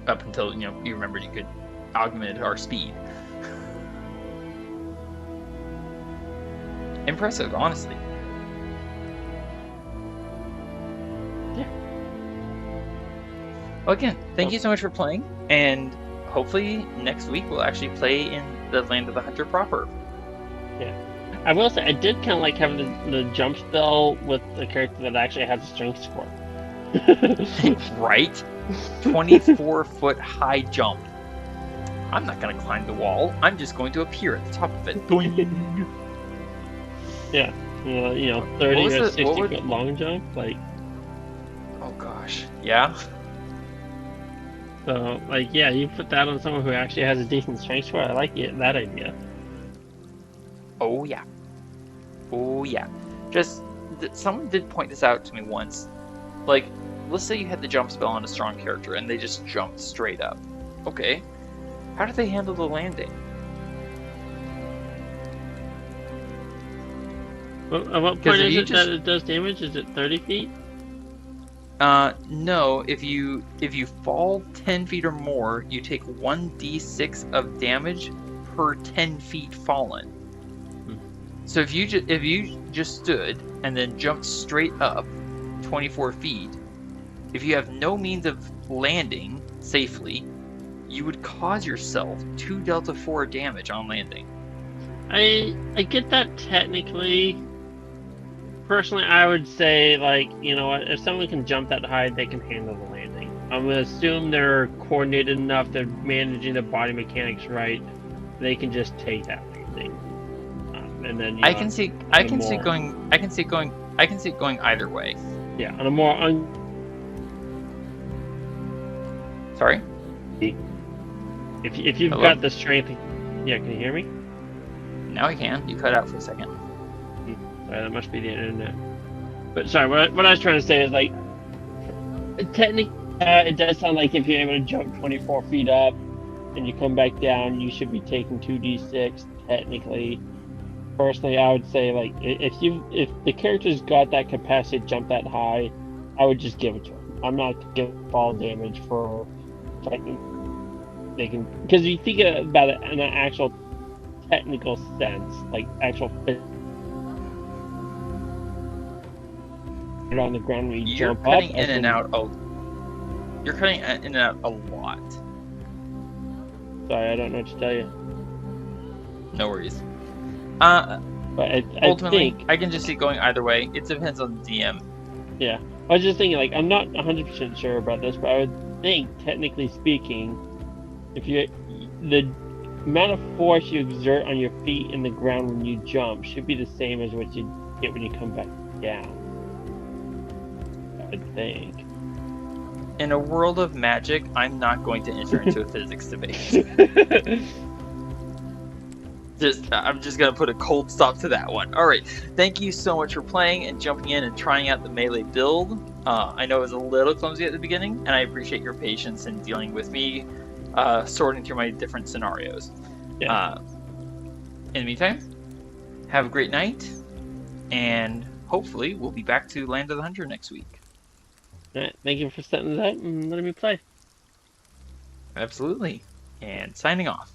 Up until, you remembered you could augment our speed. Impressive, honestly. Yeah. Well, again, thank you so much for playing, and hopefully next week we'll actually play in the Land of the Hunter proper. Yeah. I will say, I did kind of like having the jump spell with the character that actually has a strength score. Right? 24-foot high jump. I'm not going to climb the wall. I'm just going to appear at the top of it. Yeah. 30 or 60 foot long jump. Like. Oh gosh. Yeah? So, like, yeah, you put that on someone who actually has a decent strength score. I like that idea. Oh yeah. Oh yeah. Just, someone did point this out to me once. Like, let's say you had the jump spell on a strong character and they just jumped straight up. Okay. How do they handle the landing? Well, at what point is it that it does damage? Is it 30 feet? No. If you fall 10 feet or more, you take 1d6 of damage per 10 feet fallen. So if you just stood and then jumped straight up 24 feet, if you have no means of landing safely, you would cause yourself 2 Delta 4 damage on landing. I get that technically. Personally, I would say, like, you know what, if someone can jump that high, they can handle the landing. I'm going to assume they're coordinated enough, they're managing their body mechanics right, they can just take that landing. And then I can see it going either way. Yeah, on a more Sorry? If you've Hello? got the strength, yeah, can you hear me? Now I can. You cut out for a second. That must be the internet. But sorry, what I was trying to say is, like, technically, it does sound like if you're able to jump 24 feet up and you come back down, you should be taking 2d6 technically. Personally, I would say, like, if the character's got that capacity to jump that high, I would just give it to them. I'm not giving fall damage for, like, they can, because you think about it in an actual technical sense, like actual physical. On the ground when you jump up. You're cutting in and out a lot. Sorry, I don't know what to tell you. No worries. But Ultimately, I think I can just see it going either way. It depends on the DM. Yeah, I was just thinking, like, I'm not 100% sure about this, but I would think, technically speaking, if the amount of force you exert on your feet in the ground when you jump should be the same as what you get when you come back down. I think. In a world of magic, I'm not going to enter into a physics debate. I'm just gonna put a cold stop to that one. All right, thank you so much for playing and jumping in and trying out the melee build. I know it was a little clumsy at the beginning, and I appreciate your patience in dealing with me sorting through my different scenarios. Yeah. In the meantime, have a great night, and hopefully we'll be back to Land of the Hunter next week. All right. Thank you for setting it up and letting me play. Absolutely. And signing off.